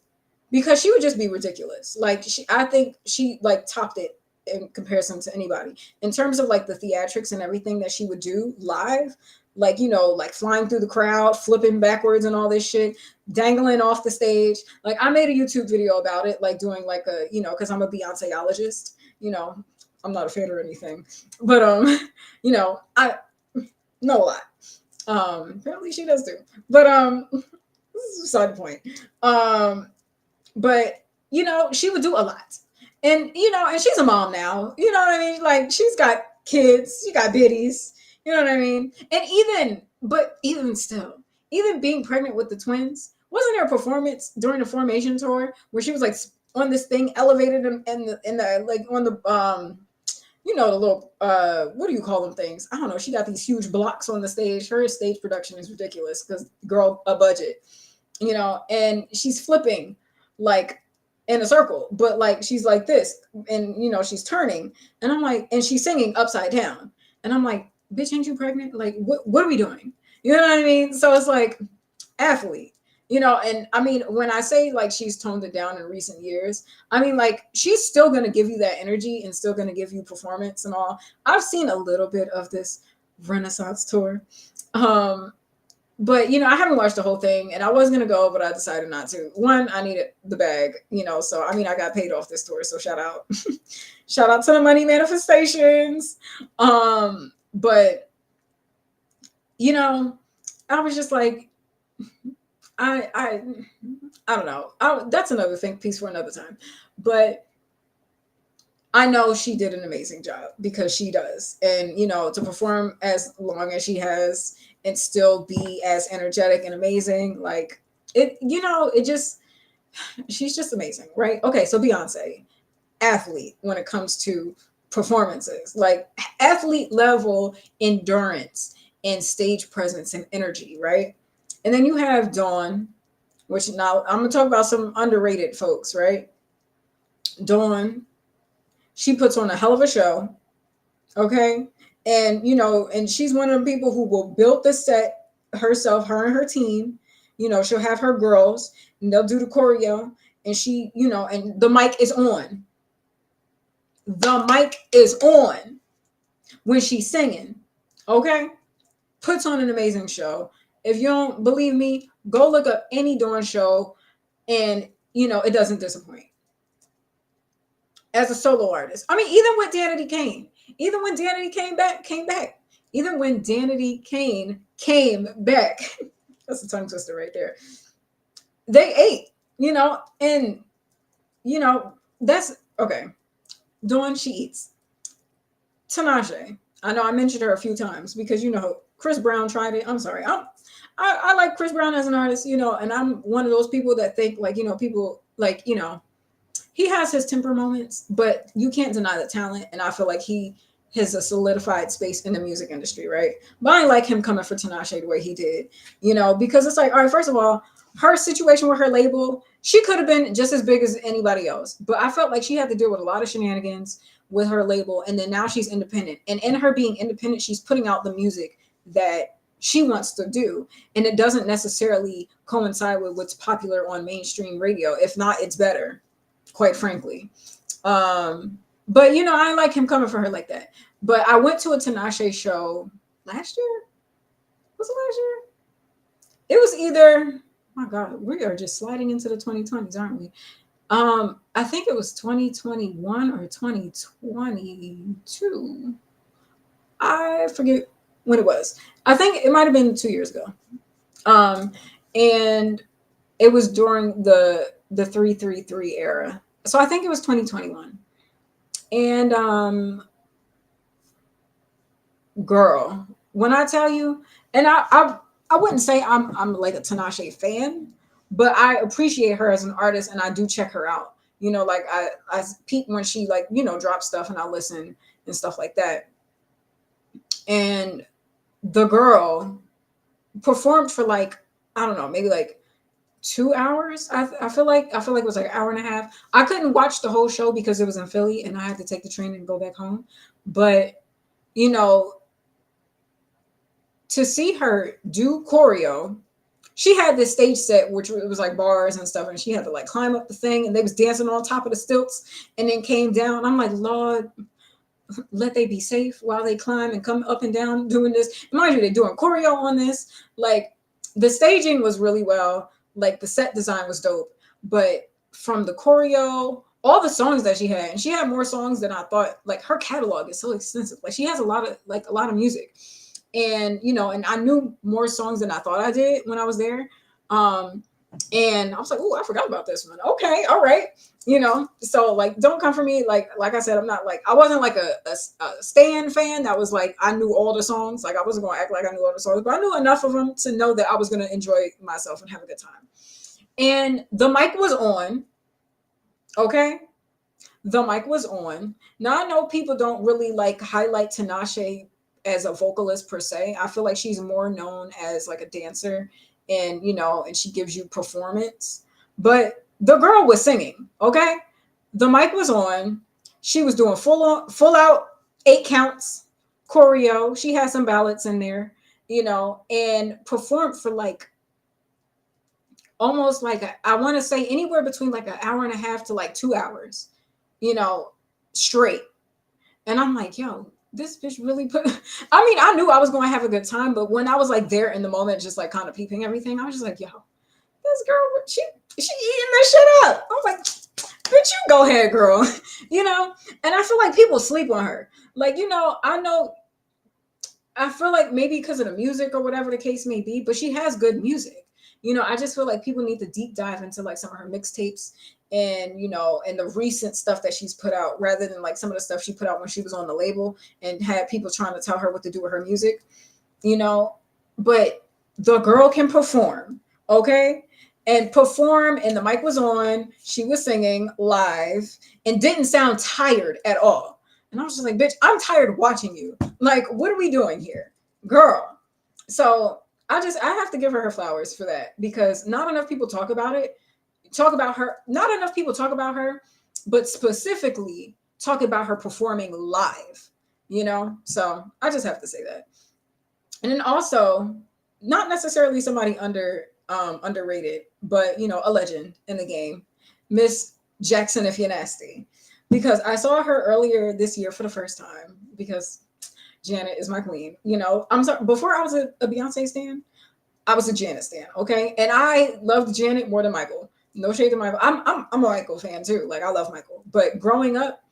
because she would just be ridiculous. Like I think she like topped it in comparison to anybody in terms of like the theatrics and everything that she would do live. Like like flying through the crowd, flipping backwards and all this shit, dangling off the stage. Like I made a YouTube video about it, like doing like a because I'm a Beyonceologist. I'm not a fan or anything, but I know a lot. Apparently she does too, but this is a side point. But she would do a lot. And and she's a mom now. You know what I mean? Like she's got kids, she got biddies, you know what I mean? And even still, even being pregnant with the twins, wasn't there a performance during the Formation tour where she was like on this thing elevated in the like on the the little what do you call them things? I don't know. She got these huge blocks on the stage. Her stage production is ridiculous because girl, a budget, and she's flipping like in a circle, but like she's like this, and she's turning, and I'm like, and she's singing upside down, and I'm like, bitch, ain't you pregnant? Like, what are we doing? You know what I mean? So it's like athlete, and I mean, when I say like she's toned it down in recent years, I mean like she's still gonna give you that energy and still gonna give you performance and all. I've seen a little bit of this Renaissance tour. But I haven't watched the whole thing, and I was gonna go, but I decided not to. One, I needed the bag, so I mean I got paid off this tour, so shout out. Shout out to the money manifestations. But I was just like, I don't know. That's another thing, piece for another time. But I know she did an amazing job because she does. And, to perform as long as she has and still be as energetic and amazing, like it just, she's just amazing, right? Okay, so Beyonce, athlete when it comes to performances, like athlete level endurance and stage presence and energy, right? And then you have Dawn, which now I'm gonna talk about some underrated folks, right? Dawn, she puts on a hell of a show, okay? And and she's one of the people who will build the set herself, her and her team. She'll have her girls and they'll do the choreo, and she, and the mic is on. The mic is on when she's singing, okay? Puts on an amazing show. If you don't believe me, go look up any Dawn show, and it doesn't disappoint. As a solo artist, I mean, even with Danity Kane, even when Danity came back, even when Danity Kane came back, that's a tongue twister right there. They ate, and that's okay. Dawn, she eats. Tinashe, I know I mentioned her a few times because Chris Brown tried it. I'm sorry. I like Chris Brown as an artist, and I'm one of those people that think like, people like, he has his temper moments, but you can't deny the talent. And I feel like he his a solidified space in the music industry, right? But I ain't like him coming for Tinashe the way he did, because it's like, all right, first of all, her situation with her label, she could have been just as big as anybody else, but I felt like she had to deal with a lot of shenanigans with her label, and then now she's independent, and in her being independent, she's putting out the music that she wants to do, and it doesn't necessarily coincide with what's popular on mainstream radio. If not, it's better, quite frankly. But I like him coming for her like that. But I went to a Tinashe show last year. Was it last year? It was either. My God, we are just sliding into the 2020s, aren't we? I think it was 2021 or 2022. I forget when it was. I think it might have been 2 years ago. And it was during the 333 era. So I think it was 2021. And girl, when I tell you, and I wouldn't say I'm like a Tinashe fan, but I appreciate her as an artist, and I do check her out. Like I peep when she like drops stuff, and I listen and stuff like that. And the girl performed for like, I don't know, maybe like 2 hours. I feel like it was like an hour and a half. I couldn't watch the whole show because it was in Philly and I had to take the train and go back home. But you know, to see her do choreo, she had this stage set which it was like bars and stuff, and she had to like climb up the thing, and they was dancing on top of the stilts and then came down. I'm like, Lord, let they be safe while they climb and come up and down doing this. Mind you, they're doing choreo on this. Like, the staging was really well. Like, the set design was dope. But from the choreo, all the songs that she had, and she had more songs than I thought. Like, her catalog is so extensive. Like, she has a lot of music. And, and I knew more songs than I thought I did when I was there. And I was like, oh, I forgot about this one. Okay, all right. So like, don't come for me. Like I said, I'm not like, I wasn't like a Stan fan that was like, I knew all the songs. Like, I wasn't going to act like I knew all the songs, but I knew enough of them to know that I was going to enjoy myself and have a good time. And the mic was on. Okay. The mic was on. Now, I know people don't really like highlight Tinashe as a vocalist per se. I feel like she's more known as like a dancer, and and she gives you performance. But the girl was singing, okay? The mic was on. She was doing full out 8 counts choreo. She had some ballads in there, and performed for like almost like I want to say anywhere between like an hour and a half to like 2 hours, straight. And I'm like, yo, this bitch really put. I mean, I knew I was going to have a good time, but when I was like there in the moment, just like kind of peeping everything, I was just like, yo, this girl, she eating this shit up. I was like, bitch, you go ahead, girl. And I feel like people sleep on her. Like, I feel like maybe because of the music or whatever the case may be, but she has good music. I just feel like people need to deep dive into like some of her mixtapes and and the recent stuff that she's put out, rather than like some of the stuff she put out when she was on the label and had people trying to tell her what to do with her music. But the girl can perform, okay? And perform, and the mic was on, she was singing live and didn't sound tired at all. And I was just like, bitch, I'm tired watching you. Like, what are we doing here, girl? So I have to give her flowers for that, because not enough people talk about her. Not enough people talk about her, but specifically talk about her performing live, So I just have to say that. And then also, not necessarily somebody underrated, but a legend in the game, Miss Jackson If You're Nasty, because I saw her earlier this year for the first time, because Janet is my queen. I'm sorry, before I was a Beyonce stan, I was a Janet stan, okay? And I loved Janet more than Michael. No shade to Michael. I'm a Michael fan too. Like, I love Michael. But growing up,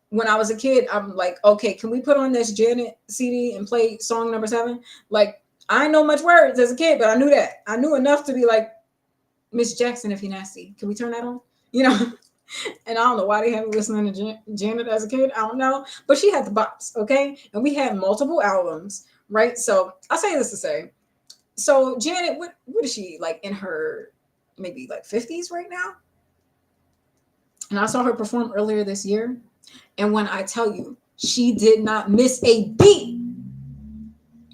when I was a kid, I'm like, okay, can we put on this Janet CD and play song number 7? Like, I didn't know much words as a kid, but I knew that. I knew enough to be like, Miss Jackson If You're Nasty, can we turn that on? And I don't know why they had me listening to Janet as a kid. I don't know. But she had the bops, okay? And we had multiple albums, right? So I say this to say, so Janet, what is she, like, in her maybe like 50s right now? And I saw her perform earlier this year. And when I tell you, She did not miss a beat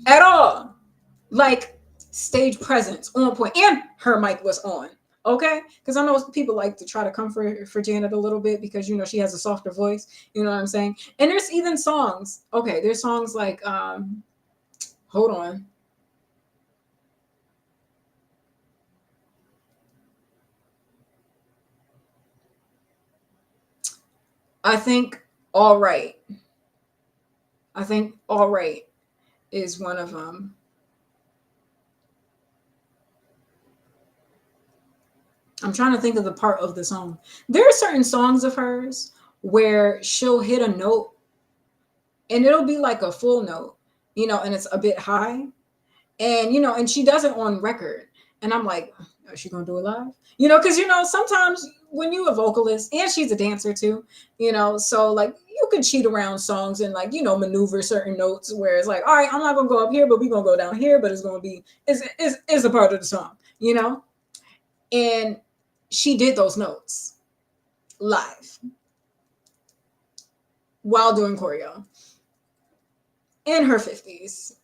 at all. Like stage presence on point, and her mic was on. Okay, because I know people like to try to comfort for Janet a little bit because she has a softer voice. You know what I'm saying? And there's even songs. Okay, there's songs like hold on. I think all right. I think all right is one of them. I'm trying to think of the part of the song. There are certain songs of hers where she'll hit a note and it'll be like a full note, and it's a bit high. And and she does it on record. And I'm like, is she gonna do it live? Because sometimes when you a vocalist and she's a dancer too, so like you can cheat around songs and like maneuver certain notes where it's like, all right, I'm not gonna go up here, but we're gonna go down here, but it's gonna be is a part of the song. And she did those notes live while doing choreo in her 50s.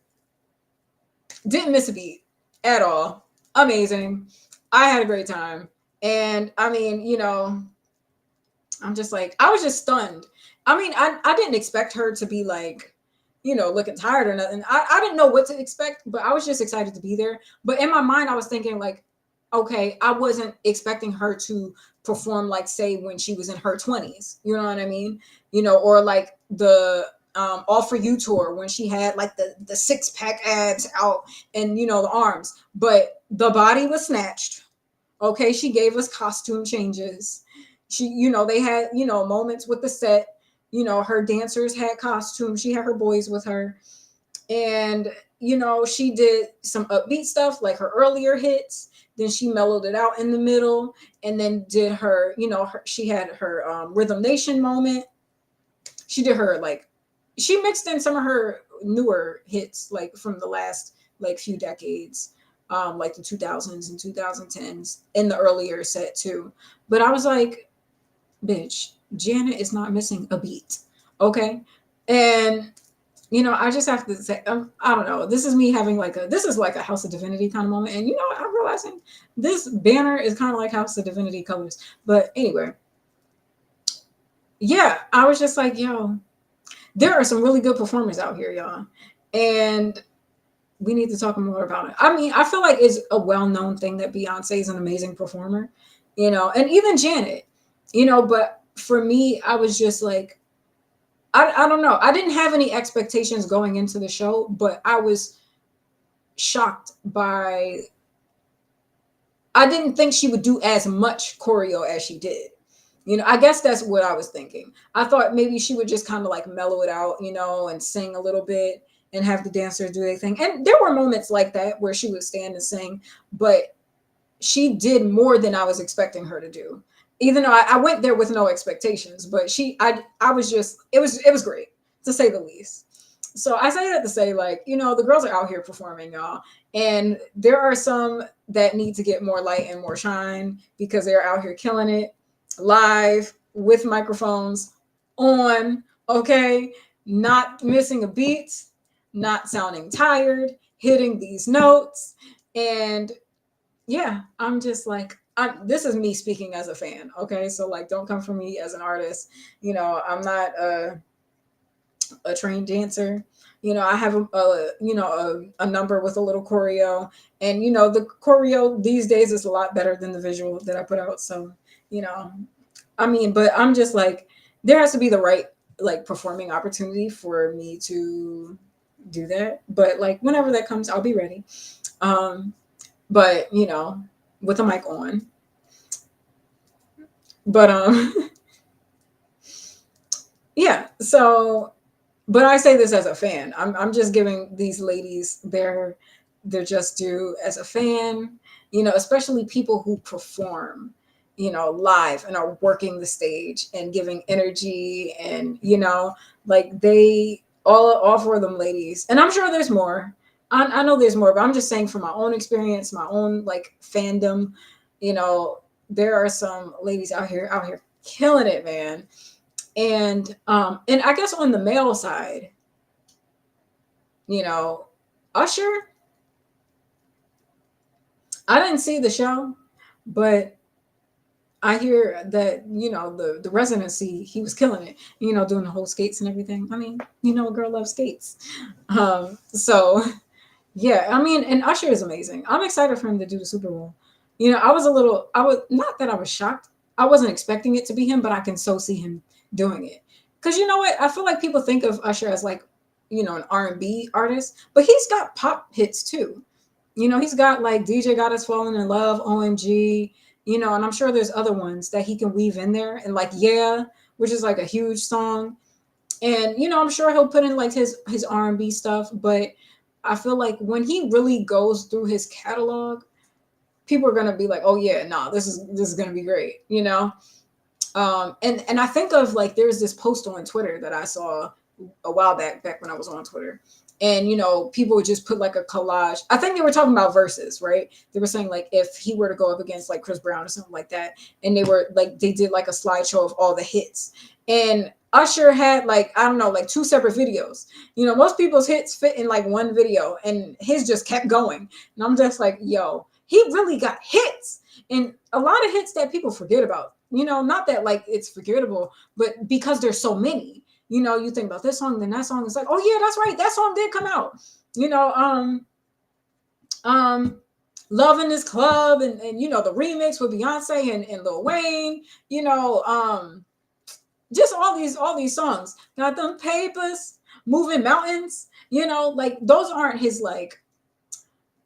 Didn't miss a beat at all. Amazing. I had a great time. And I mean, I'm just like, I was just stunned. I mean, I didn't expect her to be like, looking tired or nothing. I didn't know what to expect, but I was just excited to be there. But in my mind, I was thinking like, okay, I wasn't expecting her to perform like, say, when she was in her 20s. You know what I mean? Or like the All For You tour when she had like the six-pack abs out and the arms, but the body was snatched. Okay, she gave us costume changes. They had moments with the set. Her dancers had costumes. She had her boys with her, and she did some upbeat stuff like her earlier hits. Then she mellowed it out in the middle, and then did her she had her Rhythm Nation moment. She did her like she mixed in some of her newer hits like from the last like few decades, like the 2000s and 2010s in the earlier set too. But I was like, bitch, Janet is not missing a beat. Okay. And I just have to say, I don't know. This is me having this is like a House of Divinity kind of moment. And I'm realizing this banner is kind of like House of Divinity colors. But anyway, yeah, I was just like, yo, there are some really good performers out here, y'all. And we need to talk more about it. I mean, I feel like it's a well-known thing that Beyonce is an amazing performer, and even Janet, but for me, I was just like, I don't know. I didn't have any expectations going into the show, but I was shocked by, I didn't think she would do as much choreo as she did. I guess that's what I was thinking. I thought maybe she would just kind of like mellow it out, and sing a little bit and have the dancers do their thing. And there were moments like that where she would stand and sing, but she did more than I was expecting her to do. Even though I went there with no expectations, but I was just, it was great to say the least. So I say that to say, like, the girls are out here performing, y'all. And there are some that need to get more light and more shine because they're out here killing it live with microphones on, okay? Not missing a beat, not sounding tired, hitting these notes. And yeah, I'm just like, this is me speaking as a fan, okay? So like, don't come for me as an artist. I'm not a trained dancer. I have a number with a little choreo, and the choreo these days is a lot better than the visual that I put out. So I mean, but I'm just like, there has to be the right like performing opportunity for me to do that. But like whenever that comes, I'll be ready. But with the mic on. But yeah, so but I say this as a fan. I'm just giving these ladies their just due as a fan, especially people who perform, live and are working the stage and giving energy and like they all four of them ladies. And I'm sure there's more. I know there's more, but I'm just saying from my own experience, my own like fandom, there are some ladies out here killing it, man. And I guess on the male side, you know, Usher, I didn't see the show, but I hear that, the residency, he was killing it, doing the whole skates and everything. I mean, a girl loves skates. So yeah, I mean, and Usher is amazing. I'm excited for him to do the Super Bowl. I was not that I was shocked. I wasn't expecting it to be him, but I can so see him doing it. Cause you know what? I feel like people think of Usher as like, an R&B artist, but he's got pop hits too. He's got like DJ Got Us Falling in Love, OMG, and I'm sure there's other ones that he can weave in there. And like, yeah, which is like a huge song. And I'm sure he'll put in like his R&B stuff, but I feel like when he really goes through his catalog, people are gonna be like, oh yeah, no, this is gonna be great. And I think of like there's this post on Twitter that I saw a while back when I was on Twitter. And people would just put like a collage. I think they were talking about verses, right? They were saying like if he were to go up against like Chris Brown or something like that, and they did like a slideshow of all the hits. And Usher had like, I don't know, like two separate videos. Most people's hits fit in like one video, and his just kept going. And I'm just like, yo, he really got hits, and a lot of hits that people forget about. Not that like it's forgettable, but because there's so many. You think about this song, then that song is like, oh yeah, that's right, that song did come out. Um, Love in This Club, and the remix with Beyonce and Lil Wayne. Just all these songs. Got them papers, moving mountains. Like those aren't his like,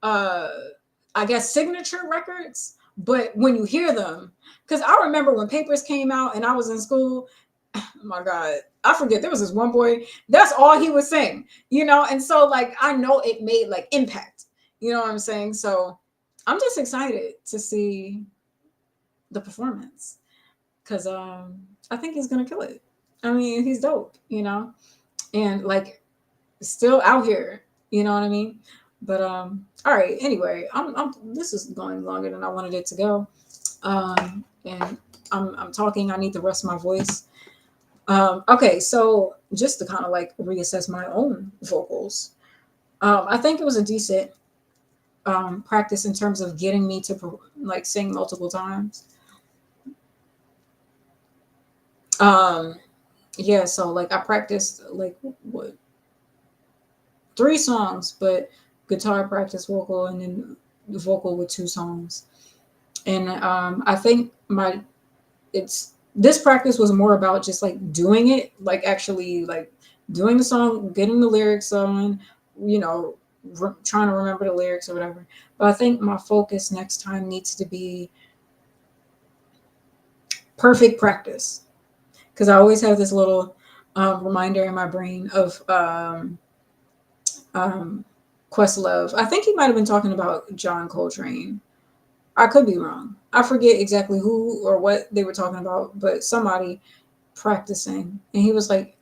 I guess signature records, but when you hear them, because I remember when Papers came out and I was in school. Oh my God, I forget. There was this one boy. That's all he would sing. And so like I know it made like impact. You know what I'm saying? So I'm just excited to see the performance because I think he's gonna kill it. I mean, he's dope. And like still out here. You know what I mean? But all right. Anyway, I'm this is going longer than I wanted it to go. And I'm talking. I need to rest my voice. Okay, so just to kind of like reassess my own vocals, I think it was a decent practice in terms of getting me to like sing multiple times. Um, yeah, so like I practiced like what 3 songs, but guitar practice, vocal, and then vocal with 2 songs. And I think it's this practice was more about just like doing it, like actually like doing the song, getting the lyrics on, you know, trying to remember the lyrics or whatever. But I think my focus next time needs to be perfect practice, because I always have this little reminder in my brain of Questlove. I think he might have been talking about John Coltrane. I could be wrong. I forget exactly who or what they were talking about, but somebody practicing. And he was like,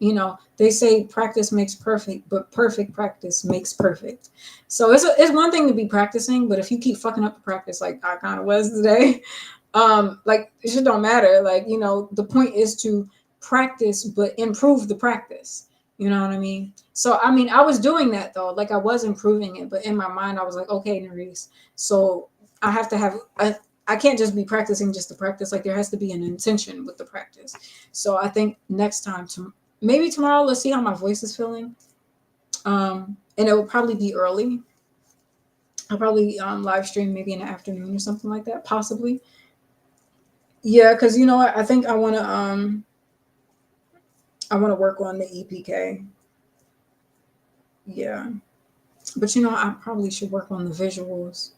they say practice makes perfect, but perfect practice makes perfect. So it's one thing to be practicing, but if you keep fucking up the practice, like I kind of was today, like it just don't matter. Like, the point is to practice, but improve the practice. You know what I mean? So, I mean, I was doing that though. Like I was improving it, but in my mind, I was like, okay, Nerese. So I have to have, I can't just be practicing just to practice. Like there has to be an intention with the practice. So I think next time, maybe tomorrow, let's see how my voice is feeling. And it will probably be early. I'll probably live stream maybe in the afternoon or something like that, possibly. Yeah, because you know what? I think I want to work on the EPK. Yeah, but I probably should work on the visuals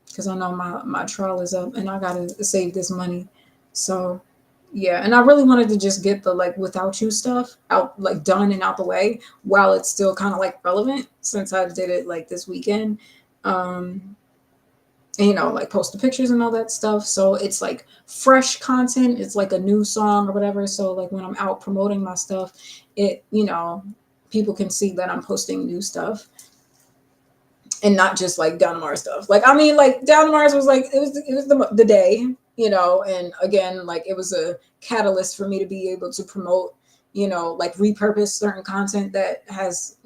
because I know my trial is up and I gotta save this money. So yeah, and I really wanted to just get the like without you stuff out, like done and out the way while it's still kind of like relevant since I did it like this weekend. Um, and, like post the pictures and all that stuff. So it's like fresh content. It's like a new song or whatever. So like when I'm out promoting my stuff, people can see that I'm posting new stuff and not just like Down to Mars stuff. Like, I mean, like Down to Mars was like, it was the day, and again, like it was a catalyst for me to be able to promote, like repurpose certain content that has,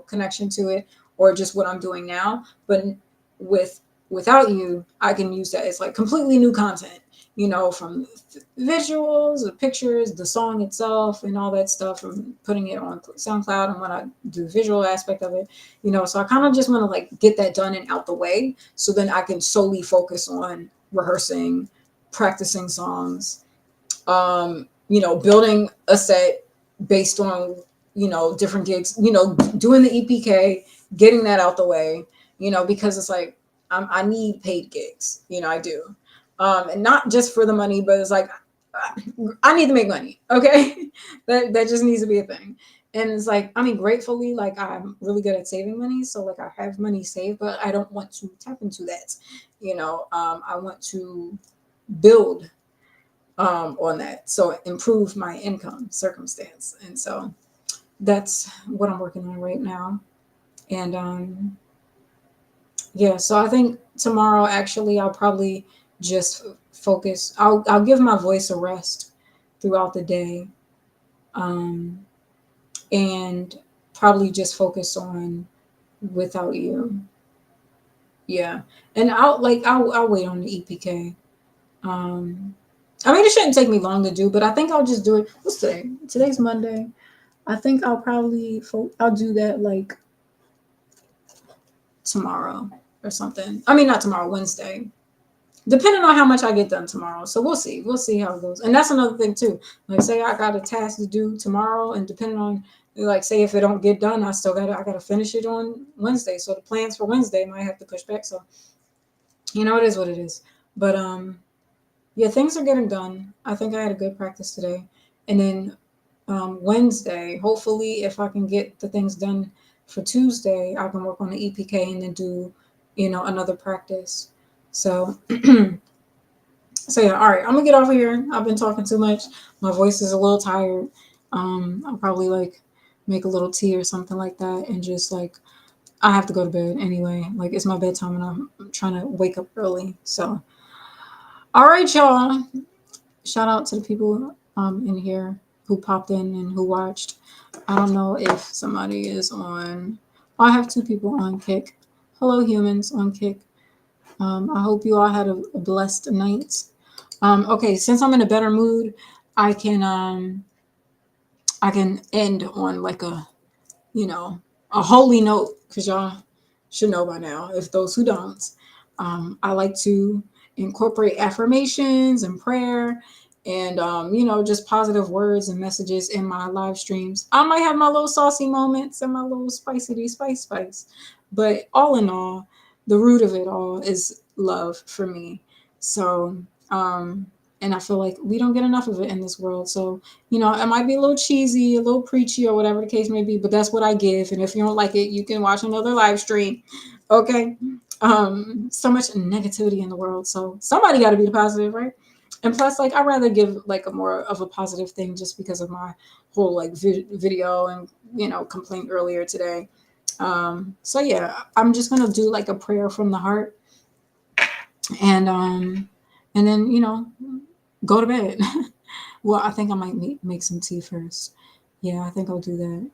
connection to it, or just what I'm doing now. But with without you, I can use that as like completely new content, from visuals, the pictures, the song itself, and all that stuff, and putting it on SoundCloud and when I do the visual aspect of it, So I kind of just want to like get that done and out the way, so then I can solely focus on rehearsing, practicing songs, building a set based on, different gigs, doing the EPK, getting that out the way, because it's like I need paid gigs, I do. And not just for the money, but it's like I need to make money. Okay. that just needs to be a thing. And it's like, I mean, gratefully, like I'm really good at saving money. So like I have money saved, but I don't want to tap into that. I want to build on that. So improve my income circumstance. And so that's what I'm working on right now. And yeah, so I think tomorrow actually I'll probably just focus. I'll give my voice a rest throughout the day. Um and probably just focus on without you. Yeah. And I'll wait on the EPK. Um I mean, it shouldn't take me long to do, but I think I'll just do it. What's today? Today's Monday. I think I'll do that like tomorrow or something. I mean, not tomorrow, Wednesday. Depending on how much I get done tomorrow. So we'll see. We'll see how it goes. And that's another thing too. Like say I got a task to do tomorrow, and depending on like say if it don't get done, I gotta finish it on Wednesday. So the plans for Wednesday might have to push back. So it is what it is. But yeah, things are getting done. I think I had a good practice today. And then Wednesday, hopefully, if I can get the things done for Tuesday, I can work on the EPK and then do, another practice. So, so yeah, all right, I'm gonna get off of here. I've been talking too much. My voice is a little tired. I'll probably like make a little tea or something like that, and just like I have to go to bed anyway. Like it's my bedtime, and I'm trying to wake up early. So, all right, y'all. Shout out to the people in here who popped in and who watched. I don't know if somebody is on. I have two people on Kick. Hello, humans on Kick. I hope you all had a blessed night. Okay, since I'm in a better mood, I can I can end on like a holy note, because y'all should know by now. If those who don't, I like to incorporate affirmations and prayer and just positive words and messages in my live streams. I might have my little saucy moments and my little spice, but all in all, the root of it all is love for me. So and I feel like we don't get enough of it in this world. So it might be a little cheesy, a little preachy, or whatever the case may be, but that's what I give. And if you don't like it, you can watch another live stream. Okay. So much negativity in the world. So somebody got to be the positive, right? And plus, like, I'd rather give like a more of a positive thing just because of my whole like video and, complaint earlier today. So yeah, I'm just going to do like a prayer from the heart and then, go to bed. Well, I think I might make some tea first. Yeah, I think I'll do that.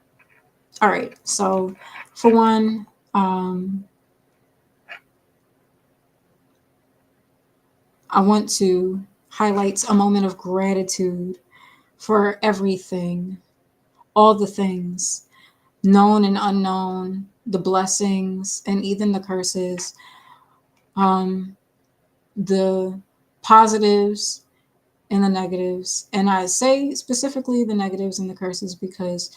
All right. So, for one, I want to highlight a moment of gratitude for everything, all the things, known and unknown, the blessings and even the curses, the positives and the negatives. And I say specifically the negatives and the curses because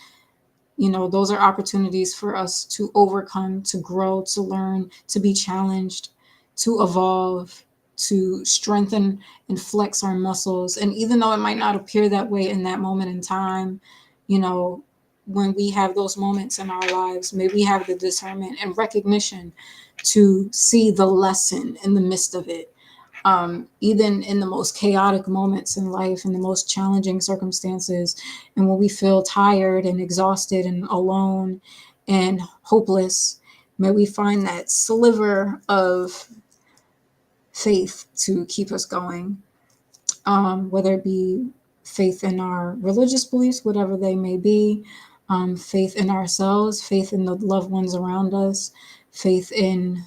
those are opportunities for us to overcome, to grow, to learn, to be challenged, to evolve, to strengthen and flex our muscles. And even though it might not appear that way in that moment in time, you know, when we have those moments in our lives, may we have the discernment and recognition to see the lesson in the midst of it. Even in the most chaotic moments in life, in the most challenging circumstances, and when we feel tired and exhausted and alone and hopeless, may we find that sliver of faith to keep us going. whether it be faith in our religious beliefs, whatever they may be, faith in ourselves, faith in the loved ones around us, faith in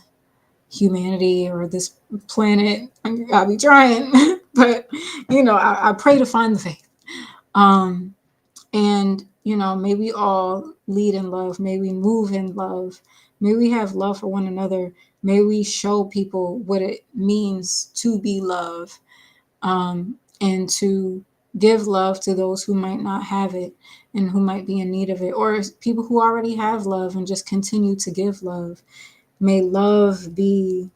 humanity or this planet. I'll be trying, but I pray to find the faith. And may we all lead in love, may we move in love, may we have love for one another, may we show people what it means to be love, and to give love to those who might not have it and who might be in need of it, or people who already have love and just continue to give love. May love be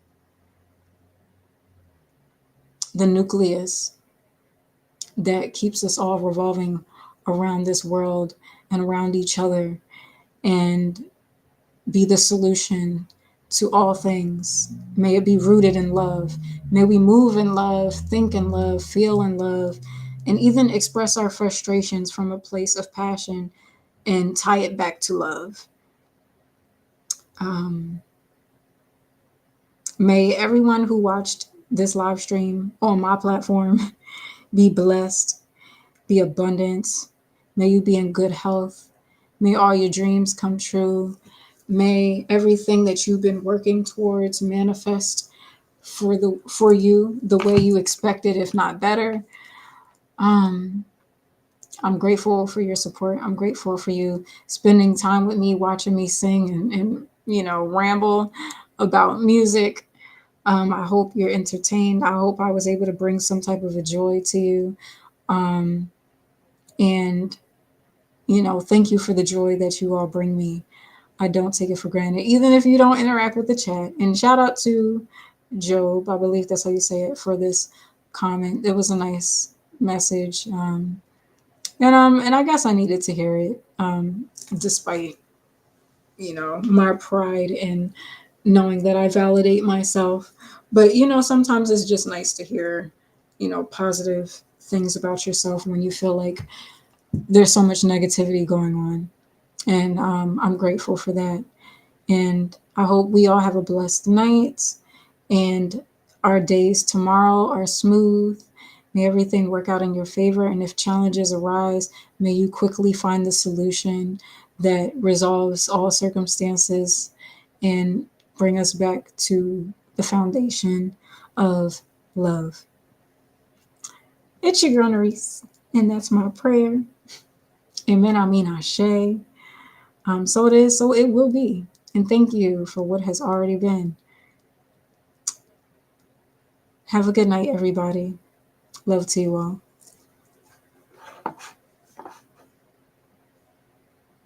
the nucleus that keeps us all revolving around this world and around each other, and be the solution to all things. May it be rooted in love. May we move in love, think in love, feel in love, and even express our frustrations from a place of passion and tie it back to love. Um, May everyone who watched this live stream on my platform be blessed, be abundant. May you be in good health. May all your dreams come true. May everything that you've been working towards manifest for you the way you expected, if not better. Um, I'm grateful for your support. I'm grateful for you spending time with me, watching me sing and ramble about music. I hope you're entertained. I hope I was able to bring some type of a joy to you. Um, and thank you for the joy that you all bring me. I don't take it for granted, even if you don't interact with the chat. And shout out to Job, I believe that's how you say it, for this comment. It was a nice message. And I guess I needed to hear it, despite my pride in knowing that I validate myself. But sometimes it's just nice to hear positive things about yourself when you feel like there's so much negativity going on. And I'm grateful for that. And I hope we all have a blessed night and our days tomorrow are smooth. May everything work out in your favor. And if challenges arise, may you quickly find the solution that resolves all circumstances and bring us back to the foundation of love. It's your girl, Nerese, and that's my prayer. Amen. I mean, Ashe. So it is, so it will be. And thank you for what has already been. Have a good night, everybody. Love to you all.